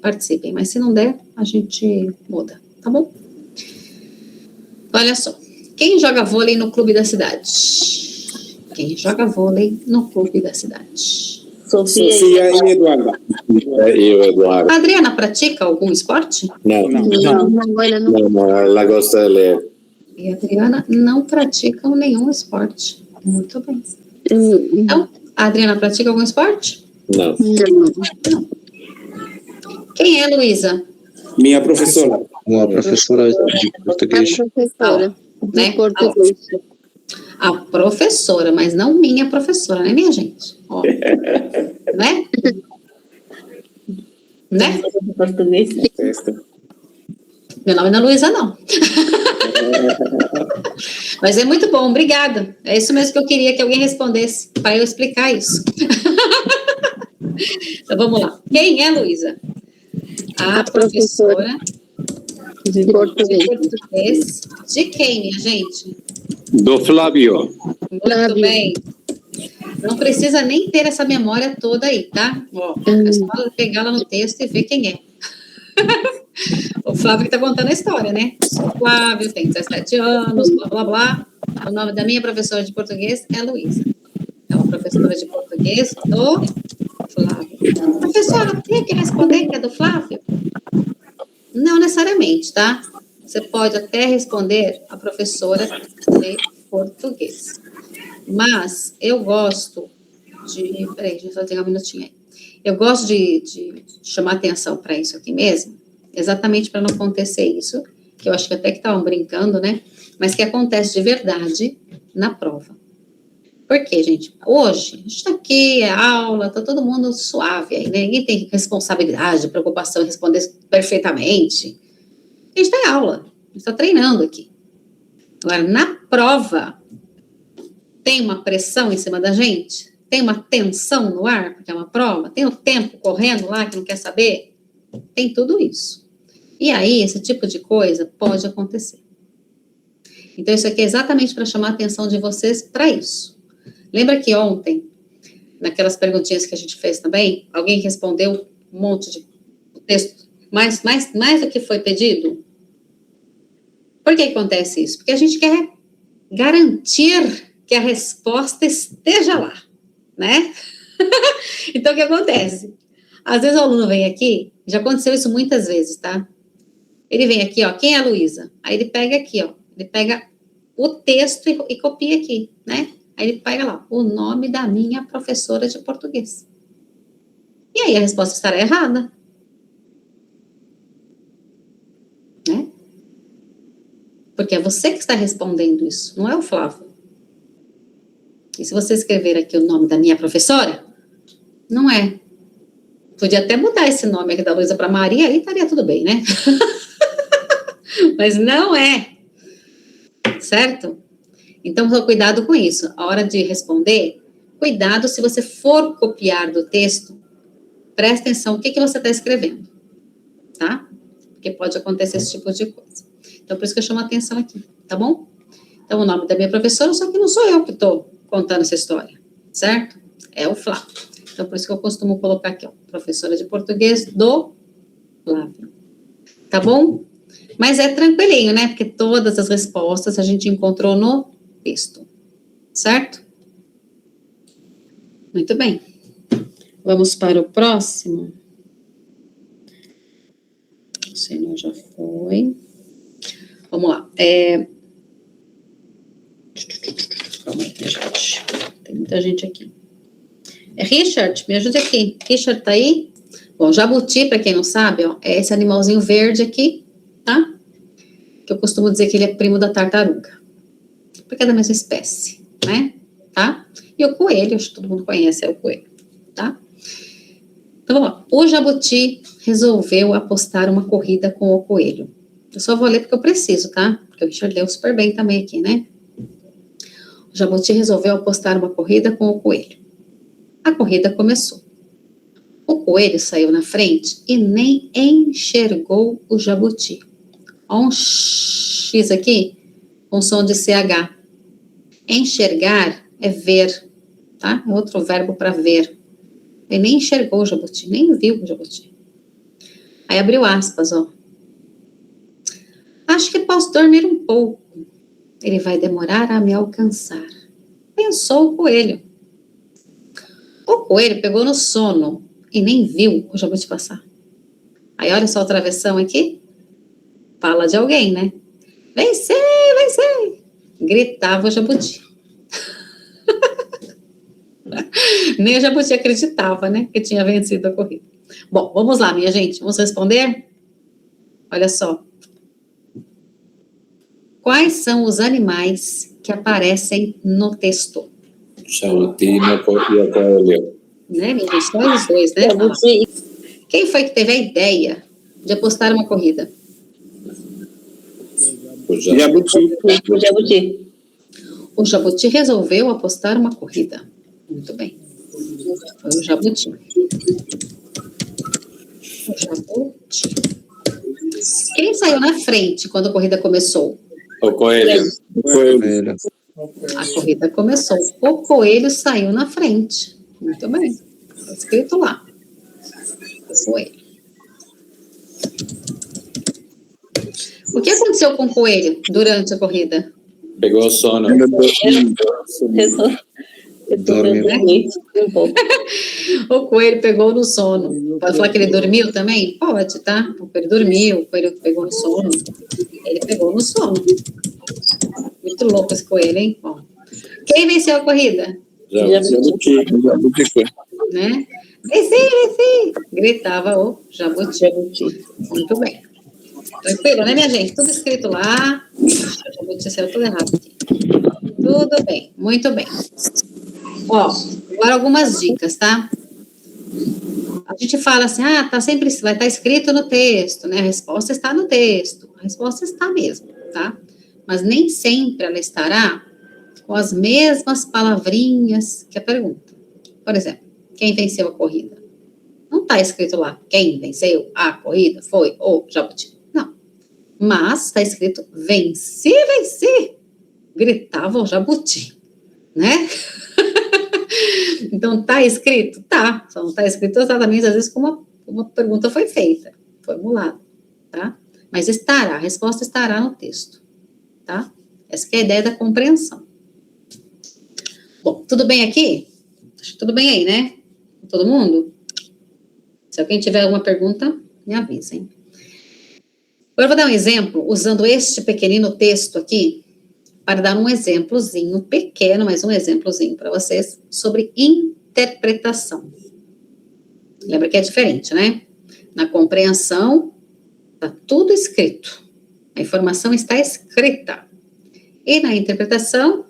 mas se não der, a gente muda, tá bom? Olha só, quem joga vôlei no clube da cidade? Quem joga vôlei no clube da cidade? Sofia e Eduardo. Eu, Eduardo. A Adriana pratica algum esporte? Não, Não, ela não. não, ela gosta de ler. E a Adriana não pratica nenhum esporte. Muito bem. Então, a Adriana pratica algum esporte? Não. Não. Quem é Luísa? Minha professora. Uma professora de português. Professora Né? de português. A professora, mas não minha professora, né, minha gente? Ó. Né? Né? De português. Meu nome não é Luísa, não. Mas é muito bom, obrigada. É isso mesmo que eu queria que alguém respondesse, para eu explicar isso. Então, vamos lá. Quem é Luísa? A professora de de português. português. De quem, minha gente? Do Flávio. Muito bem. Não precisa nem ter essa memória toda aí, tá? Ó, é só pegar lá no texto e ver quem é. O Flávio que está contando a história, né? Sou Flávio, tem 17 anos, blá, blá, blá. O nome da minha professora de português é Luísa. É uma professora de português do Flávio. Professora, tem que responder que é do Flávio? Não necessariamente, tá? Você pode até responder a professora de português. Mas eu gosto de... Peraí, deixa eu só pegar um minutinho aí. Eu gosto de chamar atenção para isso aqui mesmo, exatamente para não acontecer isso, que eu acho que até que estavam brincando, né? Mas que acontece de verdade na prova. Por quê, gente? Hoje, a gente está aqui, é aula, está todo mundo suave aí, né? Ninguém tem responsabilidade, preocupação em responder perfeitamente. A gente está em aula, a gente está treinando aqui. Agora, na prova, tem uma pressão em cima da gente? Tem uma tensão no ar, porque é uma prova? Tem o tempo correndo lá que não quer saber? Tem tudo isso. E aí, esse tipo de coisa pode acontecer. Então, isso aqui é exatamente para chamar a atenção de vocês para isso. Lembra que ontem, naquelas perguntinhas que a gente fez também, alguém respondeu um monte de texto, mais do que foi pedido? Por que acontece isso? Porque a gente quer garantir que a resposta esteja lá, né? Então, o que acontece? Às vezes o aluno vem aqui, já aconteceu isso muitas vezes, tá? Ele vem aqui, ó, quem é a Luísa? Aí ele pega aqui, ó, ele pega o texto e copia aqui, né? Aí ele pega lá, o nome da minha professora de português. E aí a resposta estará errada. Né? Porque é você que está respondendo isso, não é o Flávio. E se você escrever aqui o nome da minha professora, não é. Podia até mudar esse nome aqui da Luísa para Maria, aí estaria tudo bem, né? Mas não é. Certo? Então, cuidado com isso. A hora de responder, cuidado se você for copiar do texto, presta atenção no que você está escrevendo, tá? Porque pode acontecer esse tipo de coisa. Então, por isso que eu chamo a atenção aqui, tá bom? Então, o nome da minha professora, só que não sou eu que estou contando essa história, certo? É o Flávio. Então, por isso que eu costumo colocar aqui, ó, professora de português do Flávio. Tá bom? Mas é tranquilinho, né? Porque todas as respostas a gente encontrou no texto, certo? Muito bem. Vamos para o próximo. Senhor já foi. Vamos lá. Calma aí, gente. Tem muita gente aqui. Richard, me ajude aqui. Richard tá aí? Bom, jabuti, para quem não sabe, ó, é esse animalzinho verde aqui, tá? Que eu costumo dizer que ele é primo da tartaruga. Porque é da mesma espécie, né? Tá? E o coelho, acho que todo mundo conhece, é o coelho, tá? Então, vamos lá. O jabuti resolveu apostar uma corrida com o coelho. Eu só vou ler porque eu preciso, tá? Porque o Richard leu super bem também aqui, né? O jabuti resolveu apostar uma corrida com o coelho. A corrida começou. O coelho saiu na frente e nem enxergou o jabuti. Olha um X aqui, com som de CH. Enxergar é ver, tá? É outro verbo para ver. Ele nem enxergou o jabuti, nem viu o jabuti. Aí abriu aspas, ó. Acho que posso dormir um pouco. Ele vai demorar a me alcançar. Pensou o coelho. O coelho pegou no sono e nem viu o jabuti passar. Aí olha só a travessão aqui. Fala de alguém, né? Vencer, vencer! Gritava o jabuti. Nem o jabuti acreditava, né? Que tinha vencido a corrida. Bom, vamos lá, minha gente. Vamos responder? Olha só. Quais são os animais que aparecem no texto? Jabuti e o coelho. Né, minha gente? Só os dois, né? Jabuti. Quem foi que teve a ideia de apostar uma corrida? O jabuti. O jabuti. O jabuti resolveu apostar uma corrida. Muito bem. Foi o jabuti. O jabuti. Quem saiu na frente quando a corrida começou? O coelho. Coelho. A corrida começou. O coelho saiu na frente. Muito bem. Está escrito lá. O coelho. O que aconteceu com o coelho durante a corrida? Pegou sono. Eu tô dormindo um pouco. O coelho pegou no sono. Pode falar que ele dormiu também? Pode, tá? O coelho dormiu, o coelho pegou no sono. Ele pegou no sono. Muito louco esse coelho, hein? Bom. Quem venceu a corrida? Jabuti. Né? Venci! Gritava o jabuti. Muito bem. Tranquilo, né, minha gente? Tudo escrito lá. O jabuti saiu tudo errado aqui. Tudo bem, muito bem. Ó, agora algumas dicas, tá? A gente fala assim, tá sempre, vai estar escrito no texto, né? A resposta está no texto. A resposta está mesmo, tá? Mas nem sempre ela estará com as mesmas palavrinhas que a pergunta. Por exemplo, quem venceu a corrida? Não está escrito lá, quem venceu a corrida foi o jabuti. Não. Mas está escrito, venci! Gritava o jabuti, né? Então, tá escrito? Tá. Só não tá escrito exatamente, às vezes, como uma pergunta foi feita, formulada, tá? Mas estará, a resposta estará no texto, tá? Essa que é a ideia da compreensão. Bom, tudo bem aqui? Acho que tudo bem aí, né? Todo mundo? Se alguém tiver alguma pergunta, me avisem. Agora eu vou dar um exemplo, usando este pequenino texto aqui, para dar um exemplozinho pequeno, mas um exemplozinho para vocês, sobre interpretação. Lembra que é diferente, né? Na compreensão, está tudo escrito. A informação está escrita. E na interpretação,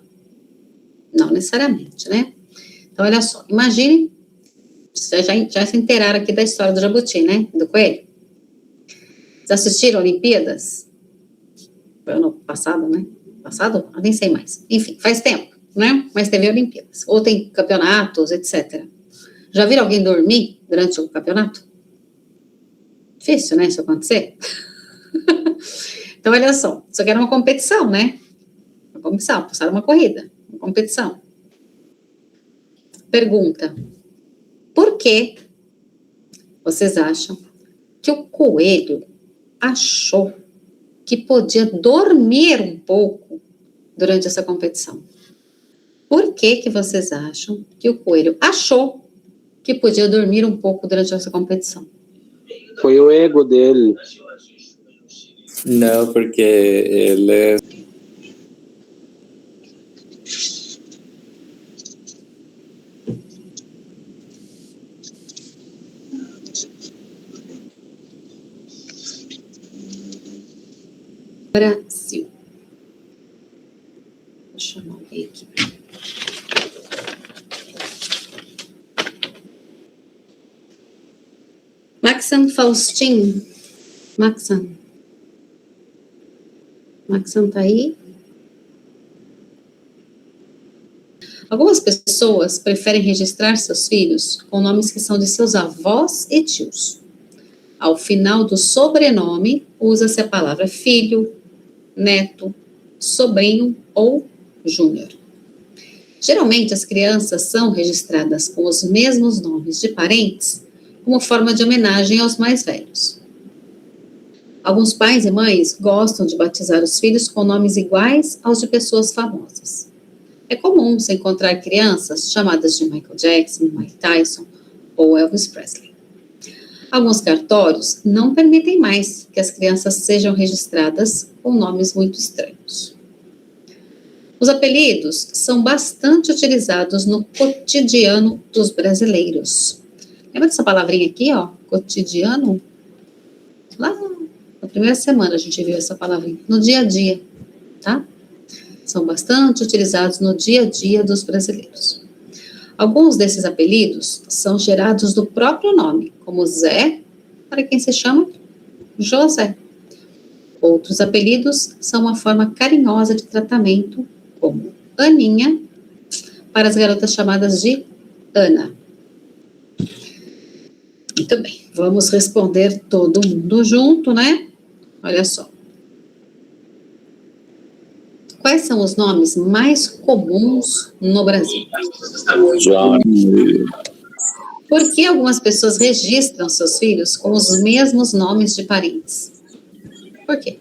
não necessariamente, né? Então, olha só, imagine, vocês já se inteiraram aqui da história do jabuti, né? Do coelho. Vocês assistiram Olimpíadas? Foi ano passado, né? Passado? Eu nem sei mais. Enfim, faz tempo, né? Mas teve Olimpíadas. Ou tem campeonatos, etc. Já viram alguém dormir durante o campeonato? Difícil, né? Isso acontecer. Então, olha só. Isso aqui era uma competição, né? Uma competição. Passaram uma corrida. Uma competição. Pergunta. Por que vocês acham que o coelho achou que podia dormir um pouco durante essa competição? Por que vocês acham que o coelho achou que podia dormir um pouco durante essa competição? Foi o ego dele. Não, porque ele é... Brasil. Vou chamar alguém aqui. Maxan Faustin. Maxan tá aí? Algumas pessoas preferem registrar seus filhos com nomes que são de seus avós e tios. Ao final do sobrenome, usa-se a palavra filho, neto, sobrinho ou júnior. Geralmente, as crianças são registradas com os mesmos nomes de parentes, como forma de homenagem aos mais velhos. Alguns pais e mães gostam de batizar os filhos com nomes iguais aos de pessoas famosas. É comum se encontrar crianças chamadas de Michael Jackson, Mike Tyson ou Elvis Presley. Alguns cartórios não permitem mais que as crianças sejam registradas com nomes muito estranhos. Os apelidos são bastante utilizados no cotidiano dos brasileiros. Lembra dessa palavrinha aqui, ó? Cotidiano? Lá na primeira semana a gente viu essa palavrinha. No dia a dia, tá? São bastante utilizados no dia a dia dos brasileiros. Alguns desses apelidos são gerados do próprio nome, como Zé, para quem se chama José. Outros apelidos são uma forma carinhosa de tratamento, como Aninha, para as garotas chamadas de Ana. Muito bem, vamos responder todo mundo junto, né? Olha só. Quais são os nomes mais comuns no Brasil? João. Por que algumas pessoas registram seus filhos com os mesmos nomes de parentes? Por quê?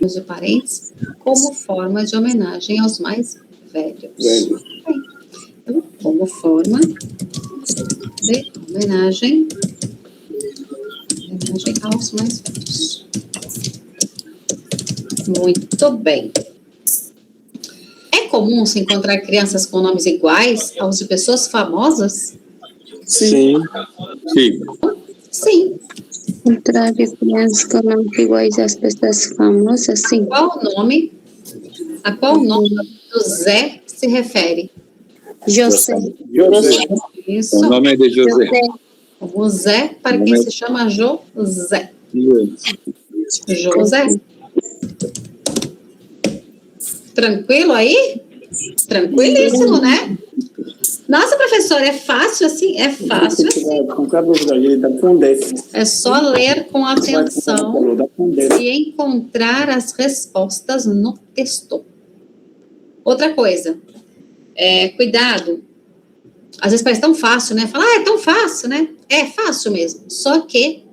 De parentes como forma de homenagem aos mais velhos. Então, como forma de homenagem aos mais velhos. Muito bem. É comum se encontrar crianças com nomes iguais aos de pessoas famosas? Sim. Sim. Sim. Encontrar crianças com nomes iguais às pessoas famosas, sim. A qual nome do Zé se refere? José. Isso. O nome é de José. O Zé, para quem se chama José. José. Tranquilo aí? Tranquilíssimo, né? Nossa, professora, é fácil assim? É fácil assim. É só ler com atenção e encontrar as respostas no texto. Outra coisa, cuidado. Às vezes parece tão fácil, né? Fala, é tão fácil, né? É fácil mesmo. Só que,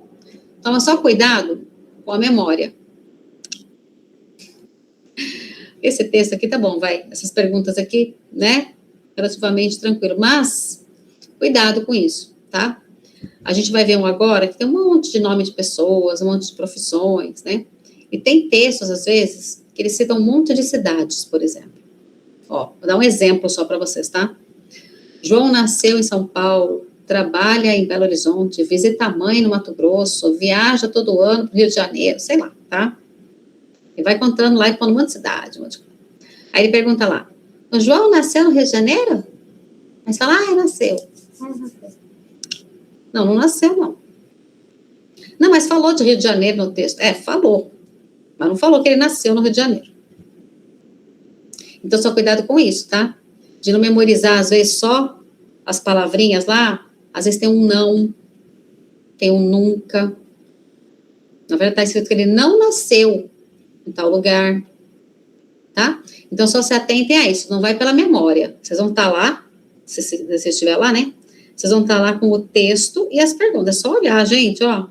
toma só cuidado com a memória. Esse texto aqui tá bom, vai. Essas perguntas aqui, né? Relativamente tranquilo. Mas, cuidado com isso, tá? A gente vai ver um agora que tem um monte de nome de pessoas, um monte de profissões, né? E tem textos, às vezes, que eles citam um monte de cidades, por exemplo. Ó, vou dar um exemplo só para vocês, tá? João nasceu em São Paulo, trabalha em Belo Horizonte, visita a mãe no Mato Grosso, viaja todo ano para o Rio de Janeiro, sei lá, tá? E vai contando lá e pondo um monte de cidade, um monte de coisa. Aí ele pergunta lá, o João nasceu no Rio de Janeiro? Aí você fala, nasceu. Não, não nasceu, não. Não, mas falou de Rio de Janeiro no texto. Falou. Mas não falou que ele nasceu no Rio de Janeiro. Então, só cuidado com isso, tá? De não memorizar, às vezes, só as palavrinhas lá. Às vezes tem um não, tem um nunca. Na verdade, está escrito que ele não nasceu em tal lugar, tá? Então, só se atentem a isso, não vai pela memória. Vocês vão estar lá, se você estiver lá, né? Vocês vão estar lá com o texto e as perguntas. É só olhar, gente, ó.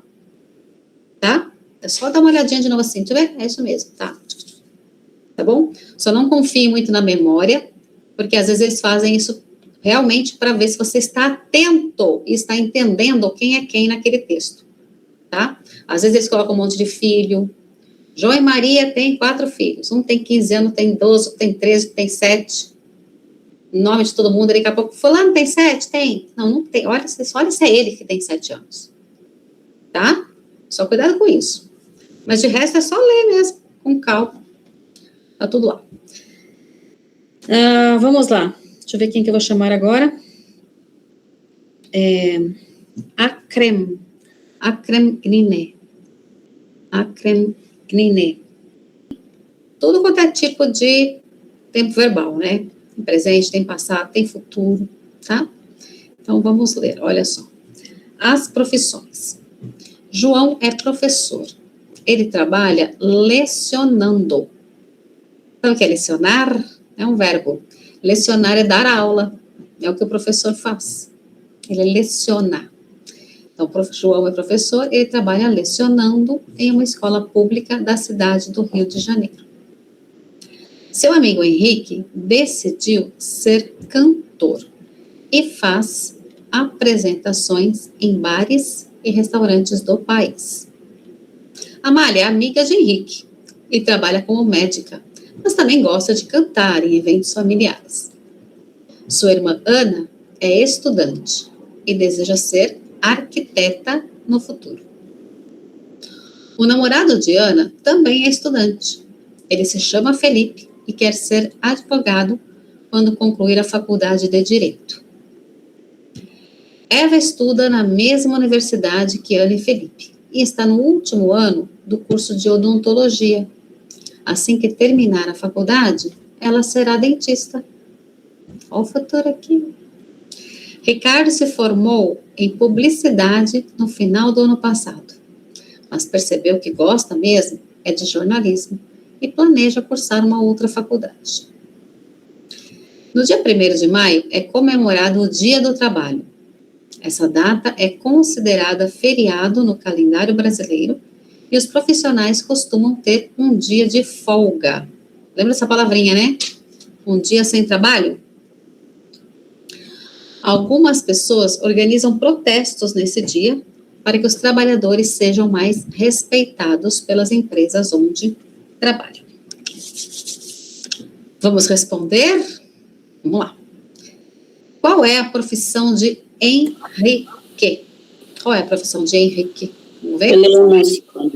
Tá? É só dar uma olhadinha de novo assim, deixa eu ver? É isso mesmo, tá? Tá bom? Só não confie muito na memória, porque às vezes eles fazem isso realmente para ver se você está atento e está entendendo quem é quem naquele texto, tá? Às vezes eles colocam um monte de filho, João e Maria têm 4 filhos. Um tem 15 anos, tem 12, tem 13, tem 7. Nome de todo mundo, daqui a pouco, fulano tem 7? Tem. Não, não tem. Olha se é ele que tem 7 anos. Tá? Só cuidado com isso. Mas de resto é só ler mesmo, com calma. Tá tudo lá. Vamos lá. Deixa eu ver quem que eu vou chamar agora. Akrem Gnine. Tudo quanto é tipo de tempo verbal, né? Tem presente, tem passado, tem futuro, tá? Então, vamos ler, olha só. As profissões. João é professor. Ele trabalha lecionando. Sabe o que é lecionar? É um verbo. Lecionar é dar aula. É o que o professor faz. Ele leciona. Então, João é professor, ele trabalha lecionando em uma escola pública da cidade do Rio de Janeiro. Seu amigo Henrique decidiu ser cantor e faz apresentações em bares e restaurantes do país. Amália é amiga de Henrique e trabalha como médica, mas também gosta de cantar em eventos familiares. Sua irmã Ana é estudante e deseja ser arquiteta no futuro. O namorado de Ana também é estudante. Ele se chama Felipe e quer ser advogado quando concluir a faculdade de Direito. Eva estuda na mesma universidade que Ana e Felipe e está no último ano do curso de odontologia. Assim que terminar a faculdade, ela será dentista. Olha o futuro aqui. Ricardo se formou em publicidade no final do ano passado, mas percebeu que gosta mesmo é de jornalismo e planeja cursar uma outra faculdade. No dia 1º de maio é comemorado o Dia do Trabalho. Essa data é considerada feriado no calendário brasileiro e os profissionais costumam ter um dia de folga. Lembra essa palavrinha, né? Um dia sem trabalho? Algumas pessoas organizam protestos nesse dia para que os trabalhadores sejam mais respeitados pelas empresas onde trabalham. Vamos responder? Vamos lá. Qual é a profissão de Henrique? Qual é a profissão de Henrique? Vamos ver? Ele é um médico.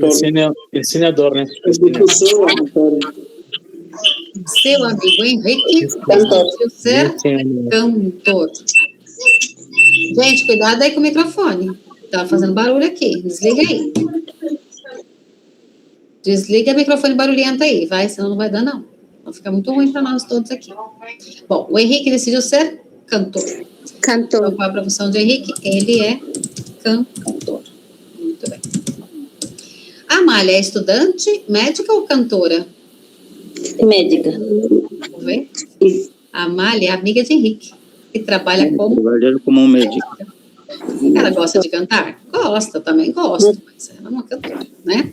Ensinador, né? Seu amigo Henrique decidiu ser cantor. Gente, cuidado aí com o microfone. Tá fazendo barulho aqui. Desliga aí. Desliga o microfone barulhento aí, vai, senão não vai dar, não. Vai ficar muito ruim para nós todos aqui. Bom, o Henrique decidiu ser cantor. Então, qual é a profissão de Henrique? Ele é cantor. Muito bem. A Amália é estudante, médica ou cantora? Médica. Vamos ver? A Amália é amiga de Henrique e trabalha como médico. Ela gosta de cantar? Gosta, também gosto, mas ela é uma cantora, né?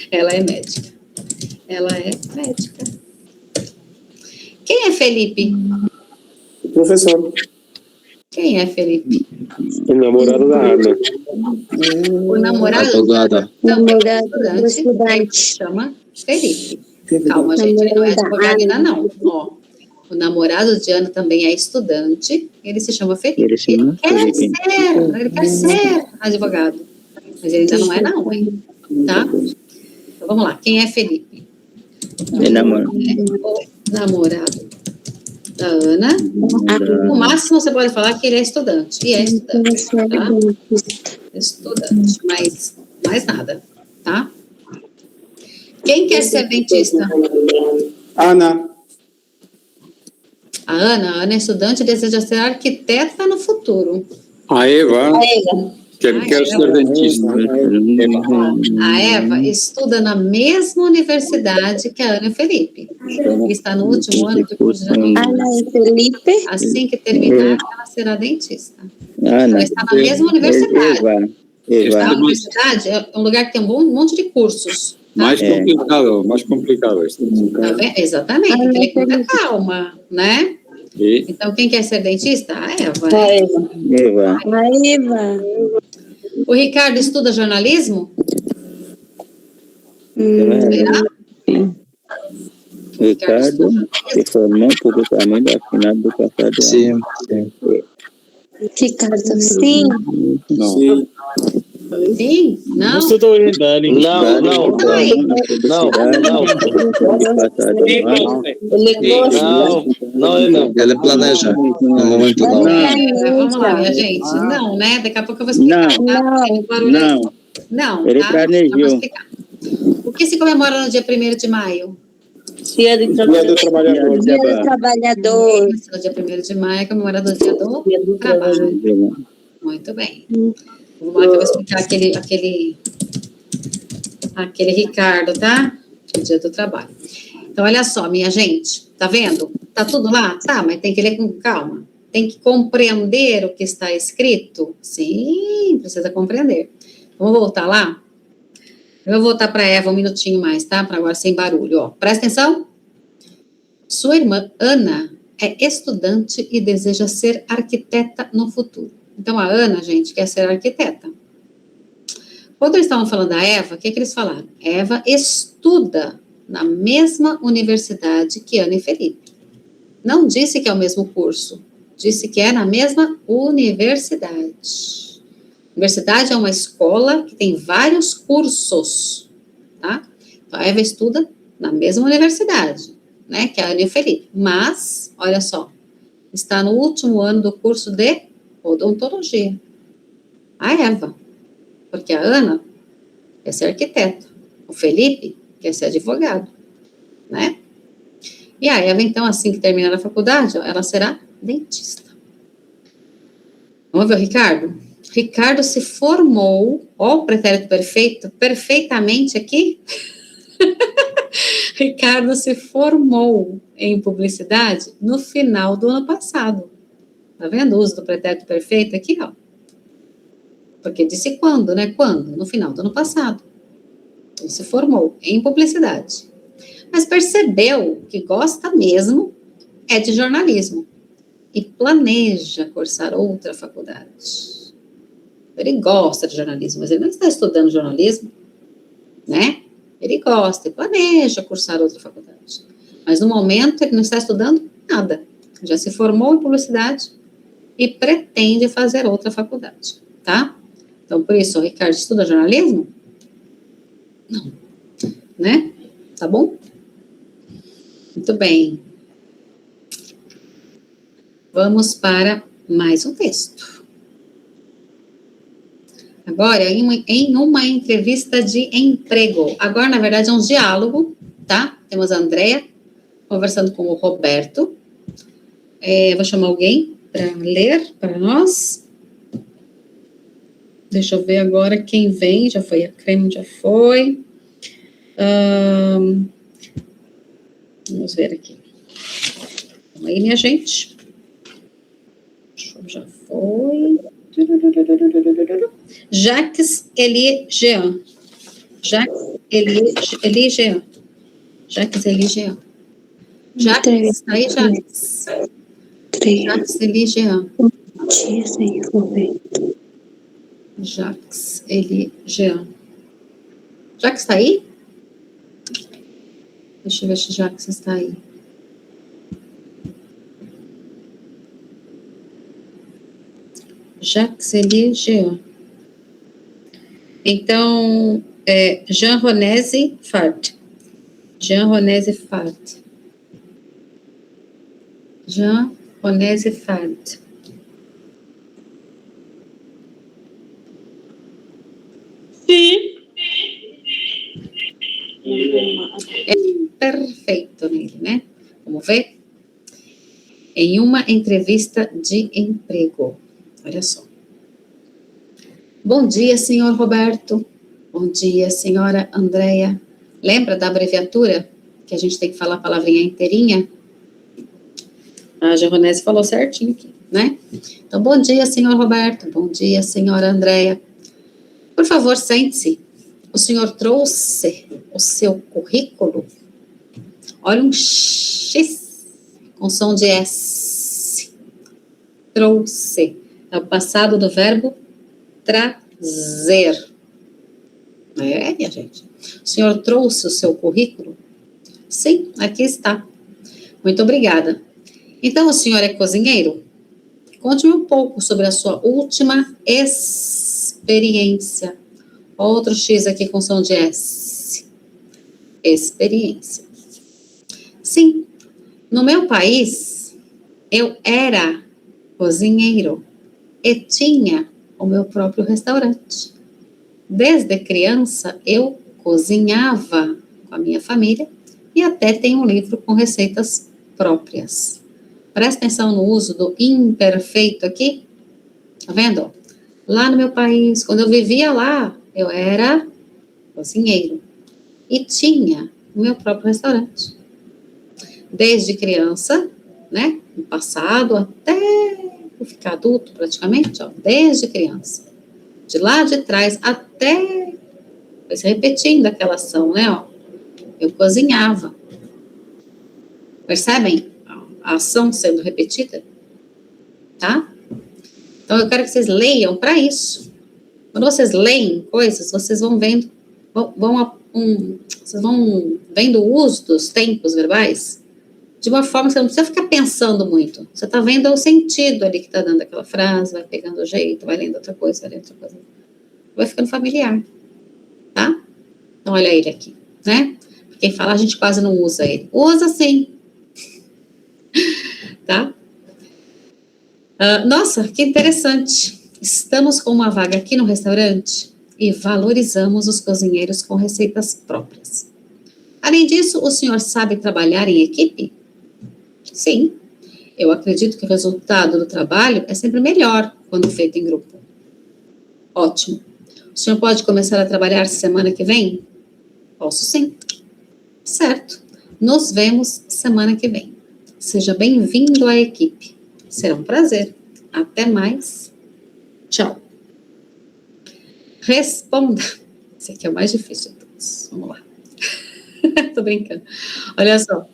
Ela é médica. Ela é médica. Quem é Felipe? Professor. Quem é Felipe? O namorado da Ana. O namorado Advogada. do estudante se chama Felipe. Calma, gente, ele não é advogado ainda não. Ó, o namorado de Ana também é estudante, ele se chama Felipe. Ele quer ser advogado. Mas ele ainda não é não, hein? Tá? Então, vamos lá. Quem é Felipe? É namorado. O namorado da Ana. No máximo, você pode falar que ele é estudante. E é estudante, tá? Estudante, mas mais nada, tá? Quem quer ser dentista? Ana. A Ana é estudante e deseja ser arquiteta no futuro. A Eva quer Eva. ser dentista. A Eva estuda na mesma universidade que a Ana e Felipe. Está no último ano do curso de Ana e Felipe. Assim que terminar, ela será dentista. Ana. Ela está na mesma universidade. Eva. A universidade é um lugar que tem um monte de cursos. Tá? Mais complicado isso. Tá vendo? Exatamente, tem que ler com muita calma, né? Então, quem quer ser dentista? A Eva. Né? A Eva. O Ricardo estuda jornalismo? Será? Ricardo se formou publicamente ao final do passado ano. Sim, sim. Ricardo, sim. Não. Sim. Sim? Não? estudou ainda, Ali. Não, não, Ele planeja. No momento não. Vamos lá, minha gente. Não, né? Daqui a pouco eu vou explicar. Não, Ele tá? planejou. Eu vou explicar. O que se comemora no dia 1º de maio? Dia do trabalhador. Dia do trabalhador. No dia 1º de maio é comemorado o dia do trabalho. Muito bem. Vamos lá que eu vou explicar aquele Ricardo, tá? O dia do trabalho. Então, olha só, minha gente. Tá vendo? Tá tudo lá? Tá, mas tem que ler com calma. Tem que compreender o que está escrito? Sim, precisa compreender. Vamos voltar lá? Eu vou voltar para Eva um minutinho mais, tá? Para agora sem barulho, ó. Presta atenção. Sua irmã, Ana, é estudante e deseja ser arquiteta no futuro. Então, a Ana, gente, quer ser arquiteta. Quando eles estavam falando da Eva, o que eles falaram? Eva estuda na mesma universidade que Ana e Felipe. Não disse que é o mesmo curso, disse que é na mesma universidade. Universidade é uma escola que tem vários cursos, tá? Então, a Eva estuda na mesma universidade, né, que a Ana e o Felipe. Mas, olha só, está no último ano do curso de odontologia. A Eva, porque a Ana quer ser arquiteta, o Felipe quer ser advogado, né? E a Eva, então, assim que terminar a faculdade, ela será dentista. Vamos ver o Ricardo? Ricardo se formou, ó, o pretérito perfeito, perfeitamente aqui. Ricardo se formou em publicidade no final do ano passado. Tá vendo o uso do pretérito perfeito aqui, ó? Porque disse quando, né? Quando? No final do ano passado. Ele se formou em publicidade. Mas percebeu que gosta mesmo é de jornalismo. E planeja cursar outra faculdade. Ele gosta de jornalismo, mas ele não está estudando jornalismo, né? Ele gosta e planeja cursar outra faculdade. Mas no momento ele não está estudando nada. Já se formou em publicidade e pretende fazer outra faculdade, tá? Então, por isso, o Ricardo estuda jornalismo? Não. Né? Tá bom? Muito bem. Vamos para mais um texto. Agora, em uma entrevista de emprego. Agora, na verdade, é um diálogo, tá? Temos a Andréia conversando com o Roberto. Vou chamar alguém para ler para nós. Deixa eu ver agora quem vem. Já foi, a Creme já foi. Vamos ver aqui. Vamos aí, minha gente. Já foi. Jacques Elie Jean. Jacques Elie Jean. Jacques Elie Jean. Jacques, aí, Jacques. Jacques Elie Jean. Jacques Elie Jean. Jacques está aí? Deixa eu ver se Jacques está aí. Jacques Elie Jean. Então, Jean Ronese Fart. Jean Ronese Fart. Jean Ronese Fart. Sim. É perfeito nele, né? Vamos ver? Em uma entrevista de emprego. Olha só. Bom dia, senhor Roberto. Bom dia, senhora Andréia. Lembra da abreviatura? Que a gente tem que falar a palavrinha inteirinha? A Geronese falou certinho aqui, né? Então, bom dia, senhor Roberto. Bom dia, senhora Andréia. Por favor, sente-se. O senhor trouxe o seu currículo? Olha um X com som de S. Trouxe. É o passado do verbo trazer. É, minha gente. O senhor trouxe o seu currículo? Sim, aqui está. Muito obrigada. Então, o senhor é cozinheiro? Conte-me um pouco sobre a sua última experiência. Outro X aqui com som de S. Experiência. Sim, no meu país, eu era cozinheiro e tinha o meu próprio restaurante. Desde criança, eu cozinhava com a minha família e até tenho um livro com receitas próprias. Presta atenção no uso do imperfeito aqui. Tá vendo? Lá no meu país, quando eu vivia lá, eu era cozinheiro e tinha o meu próprio restaurante. Desde criança, né? No passado até eu ficar adulto praticamente, ó, desde criança. De lá de trás até foi se repetindo aquela ação, né? Ó, eu cozinhava. Percebem a ação sendo repetida? Tá? Então eu quero que vocês leiam para isso. Quando vocês leem coisas, vocês vão vendo, vocês vão vendo o uso dos tempos verbais de uma forma que você não precisa ficar pensando muito. Você está vendo o sentido ali que está dando aquela frase, vai pegando o jeito, vai lendo outra coisa, vai lendo outra coisa. Vai ficando familiar, tá? Então, olha ele aqui, né? Quem fala, a gente quase não usa ele. Usa sim. Tá? Nossa, que interessante. Estamos com uma vaga aqui no restaurante e valorizamos os cozinheiros com receitas próprias. Além disso, o senhor sabe trabalhar em equipe? Sim. Eu acredito que o resultado do trabalho é sempre melhor quando feito em grupo. Ótimo. O senhor pode começar a trabalhar semana que vem? Posso sim. Certo. Nos vemos semana que vem. Seja bem-vindo à equipe. Será um prazer. Até mais. Tchau. Responda. Esse aqui é o mais difícil de todos. Vamos lá. Tô brincando. Olha só.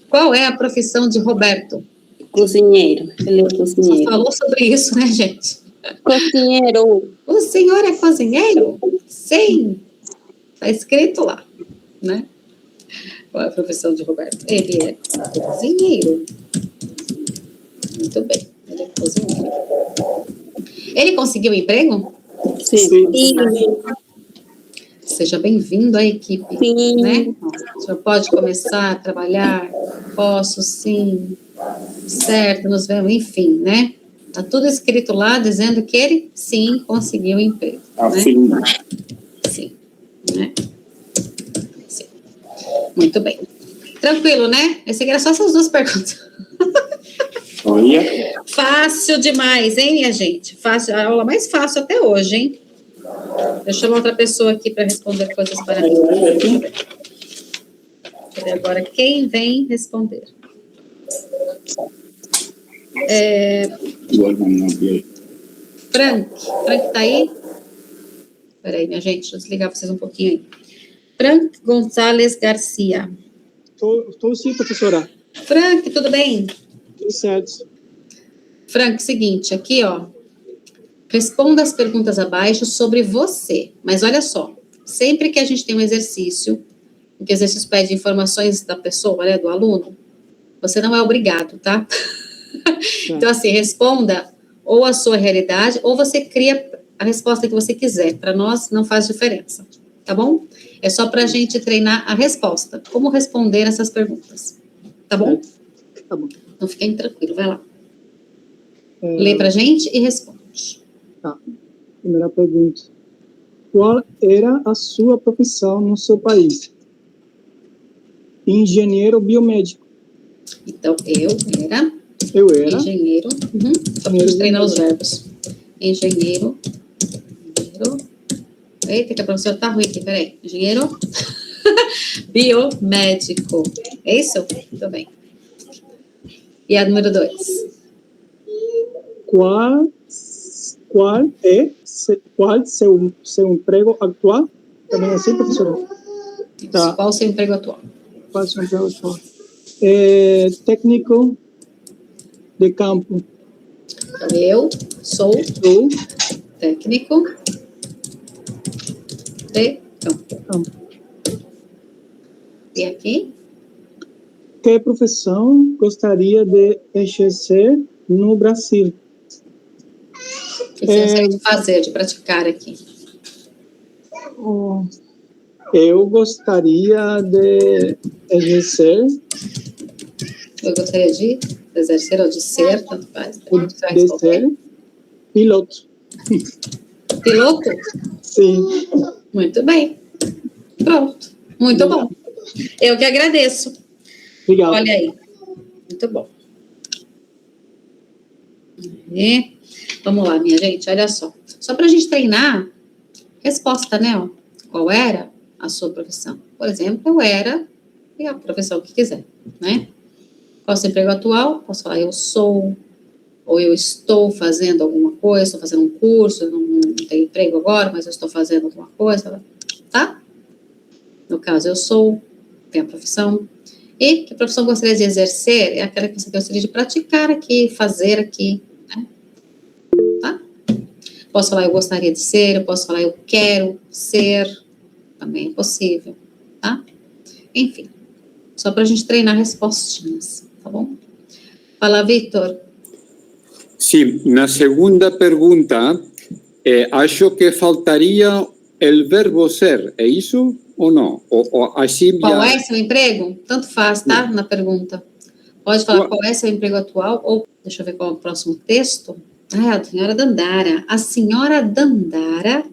Qual é a profissão de Roberto? Cozinheiro. Ele é cozinheiro. Só falou sobre isso, né, gente? Cozinheiro. O senhor é cozinheiro? Sim. Está escrito lá, né? Qual é a profissão de Roberto? Ele é cozinheiro. Muito bem, ele é cozinheiro. Ele conseguiu emprego? Sim. Seja bem-vindo à equipe, Sim. né? O senhor pode começar a trabalhar? Posso, sim. Certo, nos vemos, enfim, né? Está tudo escrito lá, dizendo que ele, sim, conseguiu emprego. Afirma. Né? Sim, né? Sim. Muito bem. Tranquilo, né? Esse aqui era só essas duas perguntas. Olha. Fácil demais, hein, minha gente? Fácil, a aula mais fácil até hoje, hein? Deixa eu chamar outra pessoa aqui para responder coisas para mim. Deixa eu ver agora quem vem responder. Frank tá aí? Peraí, minha gente, deixa eu desligar vocês um pouquinho aí. Frank Gonzalez Garcia. Estou sim, professora. Frank, tudo bem? Tudo certo. Frank, seguinte, aqui, ó. Responda as perguntas abaixo sobre você. Mas olha só, sempre que a gente tem um exercício, em que o exercício pede informações da pessoa, né, do aluno, você não é obrigado, tá? Então, assim, responda ou a sua realidade, ou você cria a resposta que você quiser. Para nós, não faz diferença, tá bom? É só para a gente treinar a resposta. Como responder essas perguntas, tá bom? Tá bom. Então, fiquem tranquilos, vai lá. Lê para a gente e responde. Tá. Primeira pergunta. Qual era a sua profissão no seu país? Engenheiro biomédico. Então, eu era engenheiro. Só para treinar os verbos. Engenheiro. Eita, que a professora tá ruim aqui, peraí. Engenheiro biomédico. É isso? Muito bem. E a número 2. Qual é seu emprego atual? Também é assim, professora? Tá. Qual o seu emprego atual? Qual é o seu emprego atual? Técnico de campo. Eu sou técnico de Então. E aqui? Que profissão gostaria de exercer no Brasil? O que você gostaria de fazer, de praticar aqui? Eu gostaria de exercer. Eu gostaria de exercer ou de ser, tanto faz. De ser piloto. Piloto? Sim. Muito bem. Pronto. Muito bom. Eu que agradeço. Obrigado. Olha aí. Muito bom. E vamos lá, minha gente, olha só. Só para a gente treinar, resposta, né? Ó. Qual era a sua profissão? Por exemplo, eu era, e a profissão que quiser, né? Qual é o seu emprego atual? Posso falar eu sou, ou eu estou fazendo alguma coisa, estou fazendo um curso, não tenho emprego agora, mas eu estou fazendo alguma coisa, tá? No caso, eu sou, tem a profissão. E que profissão gostaria de exercer? É aquela que você gostaria de praticar aqui, fazer aqui, né? Tá? Posso falar eu gostaria de ser, eu posso falar eu quero ser, também é possível, tá? Enfim, só para a gente treinar respostinhas, tá bom? Fala, Vitor. Sim, na segunda pergunta, acho que faltaria o verbo ser, é isso ou não? Ou assim Qual já... é seu emprego? Tanto faz, tá? Na pergunta. Pode falar qual é seu emprego atual, ou deixa eu ver qual é o próximo texto. A senhora Dandara. A senhora Dandara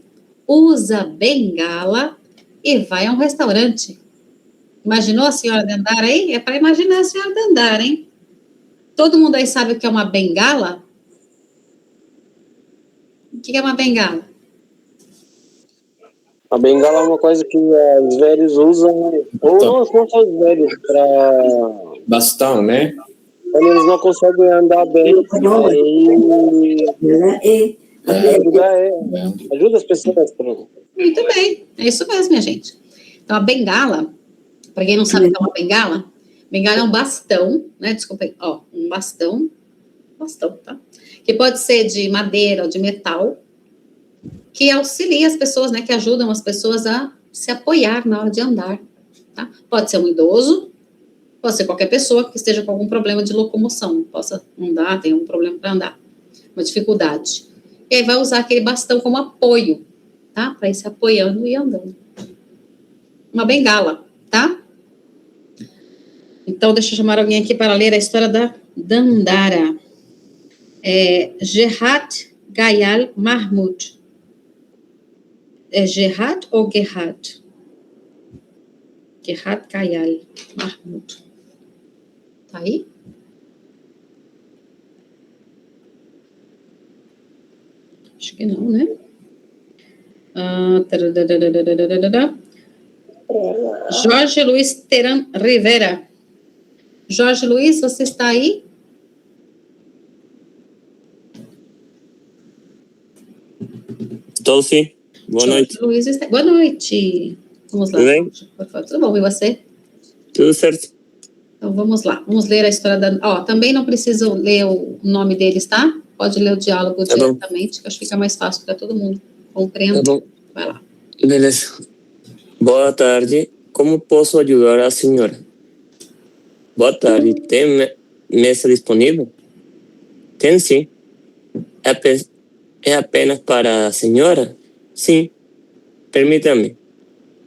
usa bengala e vai a um restaurante. Imaginou a senhora Dandara aí? É para imaginar a senhora Dandara, hein? Todo mundo aí sabe o que é uma bengala? O que é uma bengala? A bengala é uma coisa que os velhos usam, ou não só os velhos, para... Bastão, né? Quando eles não conseguem andar bem, aí ajuda as pessoas. Muito bem, é isso mesmo, minha gente. Então, a bengala, para quem não sabe o que é uma bengala é um bastão, né? Desculpa aí, ó, um bastão, tá? Que pode ser de madeira ou de metal, que auxilia as pessoas, né? Que ajudam as pessoas a se apoiar na hora de andar, tá? Pode ser um idoso, pode ser qualquer pessoa que esteja com algum problema de locomoção, possa andar, tem um problema para andar, uma dificuldade. E aí vai usar aquele bastão como apoio, tá? Para ir se apoiando e andando. Uma bengala, tá? Então, deixa eu chamar alguém aqui para ler a história da Dandara. Gerhat Gayal Mahmoud. É Gerhat ou Gerhat? Gerhat Gayal Mahmoud. Tá aí? Acho que não, né? Jorge Luiz Teran Rivera. Jorge Luiz, você está aí? Estou sim. Boa noite. Luiz está... Boa noite. Vamos lá. Tudo bem? Tudo bom, e você? Tudo certo. Então, vamos lá. Vamos ler a história da... Ó, também não preciso ler o nome deles, tá? Pode ler o diálogo diretamente, que acho que fica mais fácil para todo mundo compreender. Tá bom. Vai lá. Beleza. Boa tarde. Como posso ajudar a senhora? Boa tarde. Tem mesa disponível? Tem sim. É apenas para a senhora? Sim. Permita-me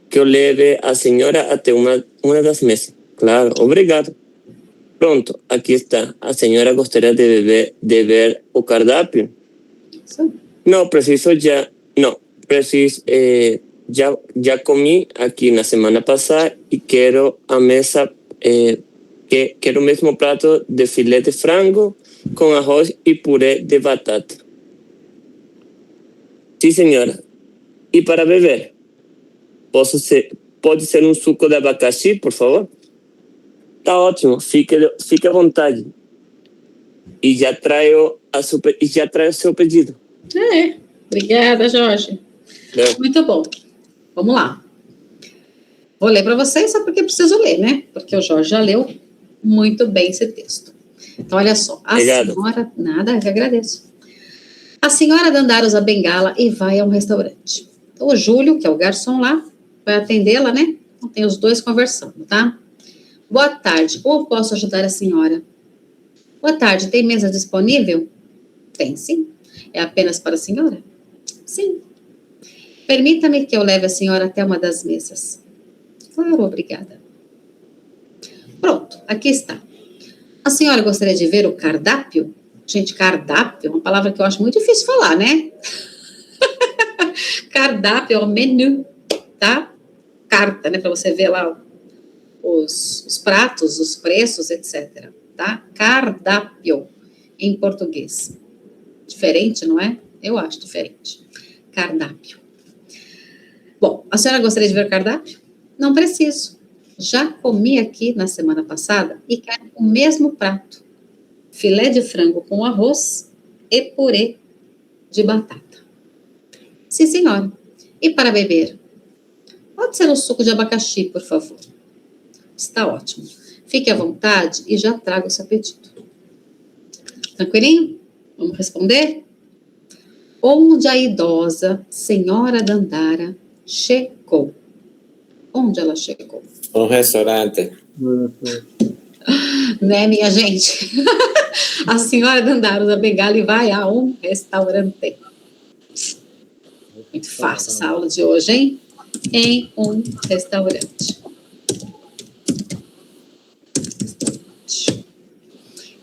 que eu leve a senhora até uma das mesas. Claro, obrigado. Pronto, aqui está. A senhora gostaria de ver o cardápio? Sim. Não, preciso já... Não, preciso... já comi aqui na semana passada e quero a mesa... quero o mesmo prato de filé de frango com arroz e purê de batata. Sim, senhora. E para beber? Pode ser um suco de abacaxi, por favor? Tá ótimo, fique à vontade. E já traio o seu pedido. Obrigada, Jorge. Muito bom. Vamos lá. Vou ler para vocês só porque preciso ler, né? Porque o Jorge já leu muito bem esse texto. Então, olha só. Obrigado. Senhora... Nada, eu que agradeço. A senhora Dandara usa bengala e vai a um restaurante. Então, o Júlio, que é o garçom lá, vai atendê-la, né? Então, tem os dois conversando, tá? Boa tarde, como posso ajudar a senhora? Boa tarde, tem mesa disponível? Tem, sim. É apenas para a senhora? Sim. Permita-me que eu leve a senhora até uma das mesas. Claro, obrigada. Pronto, aqui está. A senhora gostaria de ver o cardápio? Gente, cardápio é uma palavra que eu acho muito difícil de falar, né? Cardápio é o menu, tá? Carta, né? Para você ver lá os pratos, os preços, etc. Tá? Cardápio em português. Diferente, não é? Eu acho diferente. Cardápio. Bom, a senhora gostaria de ver o cardápio? Não preciso. Já comi aqui na semana passada e quero o mesmo prato. Filé de frango com arroz e purê de batata. Sim, senhora. E para beber? Pode ser um suco de abacaxi, por favor. Está ótimo. Fique à vontade e já trago o seu pedido. Tranquilinho? Vamos responder? Onde a idosa senhora Dandara chegou? Onde ela chegou? Um restaurante. Né, minha gente? A senhora Dandara usa bengala e vai a um restaurante. Muito fácil essa aula de hoje, hein? Em um restaurante.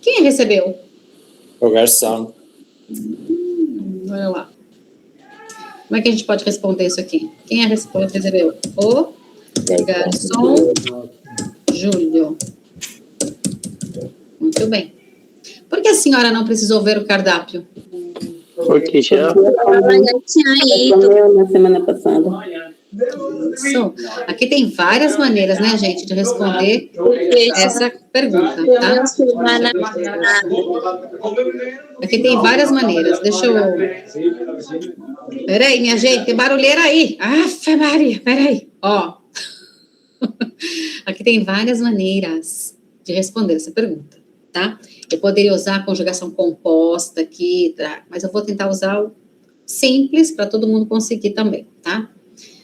Quem recebeu? O garçom. Olha lá. Como é que a gente pode responder isso aqui? Quem recebeu? O garçom Júlio. Muito bem. Por que a senhora não precisou ver o cardápio? Porque já. Ela já tinha ido na semana passada. Isso. Aqui tem várias maneiras, né, gente, de responder essa pergunta, tá? Aqui tem várias maneiras. Deixa eu... Peraí, minha gente, tem barulheira aí. Aff, Maria, peraí. Ó. Aqui tem várias maneiras de responder essa pergunta, tá? Eu poderia usar a conjugação composta aqui, tá? Mas eu vou tentar usar o simples para todo mundo conseguir também, tá?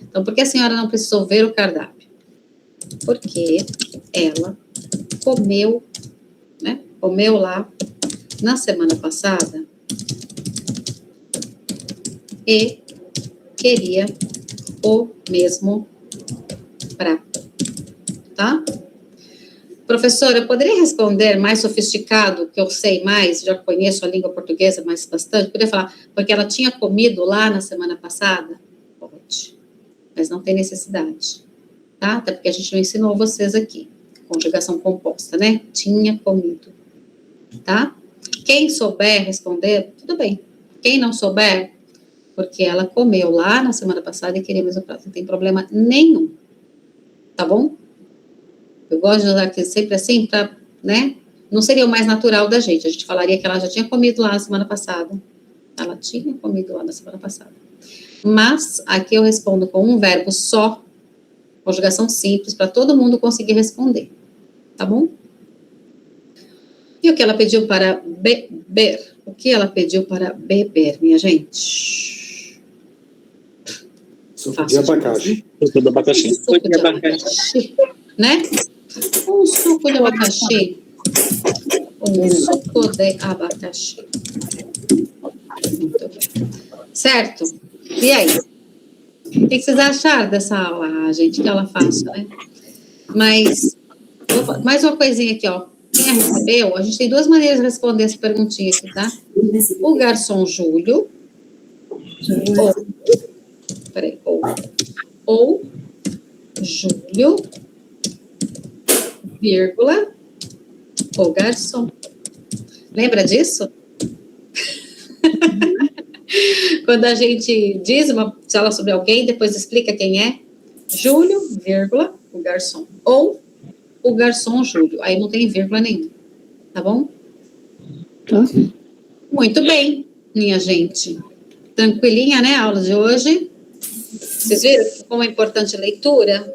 Então, por que a senhora não precisou ver o cardápio? Porque ela comeu, né? Comeu lá na semana passada e queria o mesmo prato, tá? Professora, eu poderia responder mais sofisticado, que eu sei mais, já conheço a língua portuguesa mais bastante? Poderia falar, porque ela tinha comido lá na semana passada? Pode, mas não tem necessidade, tá? Até porque a gente não ensinou vocês aqui, conjugação composta, né? Tinha comido, tá? Quem souber responder, tudo bem. Quem não souber, porque ela comeu lá na semana passada e queria o mesmo prato, não tem problema nenhum, tá bom? Eu gosto de usar aqui sempre assim, para, né? Não seria o mais natural da gente. A gente falaria que ela já tinha comido lá na semana passada. Ela tinha comido lá na semana passada. Mas, aqui eu respondo com um verbo só, conjugação simples, para todo mundo conseguir responder. Tá bom? E o que ela pediu para beber? O que ela pediu para beber, minha gente? Suco de abacaxi. Suco de abacaxi. Suco de abacaxi, né? Um suco de abacaxi. Um suco de abacaxi. Muito bem. Certo? E aí? O que vocês acharam dessa aula? Ah, gente, que aula fácil, né? Mas, mais uma coisinha aqui, ó. Quem a recebeu, a gente tem duas maneiras de responder essa perguntinha aqui, tá? O garçom Júlio, ou Júlio, vírgula, o garçom. Lembra disso? Quando a gente diz uma fala sobre alguém, depois explica quem é. Júlio, vírgula, o garçom. Ou o garçom Júlio. Aí não tem vírgula nenhuma. Tá bom? Tá. Muito bem, minha gente. Tranquilinha, né, a aula de hoje? Vocês viram como é importante a leitura?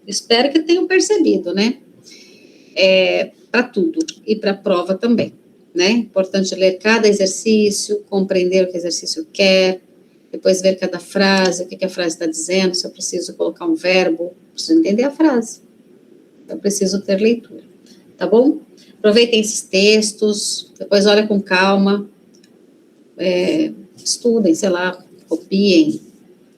Espero que tenham percebido, né? Para tudo. E para a prova também, né? Importante ler cada exercício, compreender o que o exercício quer, depois ver cada frase, o que a frase está dizendo, se eu preciso colocar um verbo, preciso entender a frase. Eu preciso ter leitura, tá bom? Aproveitem esses textos, depois olhem com calma, estudem, sei lá, copiem,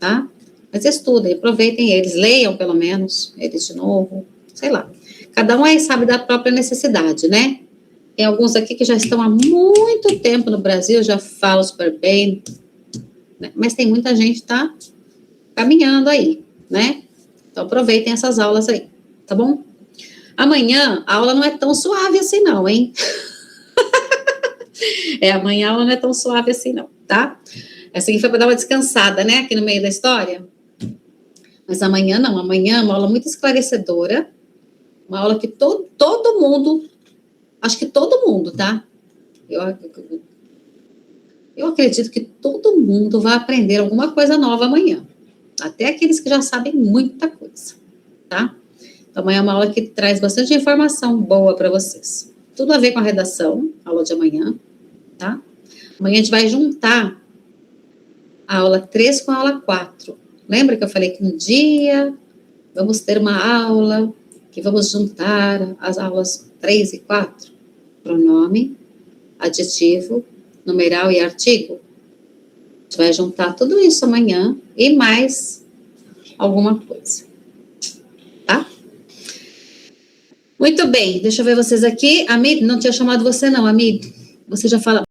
tá? Mas estudem, aproveitem eles, leiam pelo menos eles de novo, sei lá. Cada um aí sabe da própria necessidade, né? Tem alguns aqui que já estão há muito tempo no Brasil, já falam super bem, né? Mas tem muita gente que tá caminhando aí, né? Então aproveitem essas aulas aí, tá bom? Amanhã a aula não é tão suave assim não, hein? Amanhã a aula não é tão suave assim não, tá? Essa aqui foi para dar uma descansada, né? Aqui no meio da história. Mas amanhã não, amanhã é uma aula muito esclarecedora, uma aula que todo mundo, acho que todo mundo, tá? Eu acredito que todo mundo vai aprender alguma coisa nova amanhã, até aqueles que já sabem muita coisa, tá? Então, amanhã é uma aula que traz bastante informação boa para vocês. Tudo a ver com a redação, a aula de amanhã, tá? Amanhã a gente vai juntar a aula 3 com a aula 4. Lembra que eu falei que um dia vamos ter uma aula que vamos juntar as aulas 3 e 4? Pronome, adjetivo, numeral e artigo. A gente vai juntar tudo isso amanhã e mais alguma coisa. Tá? Muito bem, deixa eu ver vocês aqui. Amid, não tinha chamado você não, Amid. Você já fala...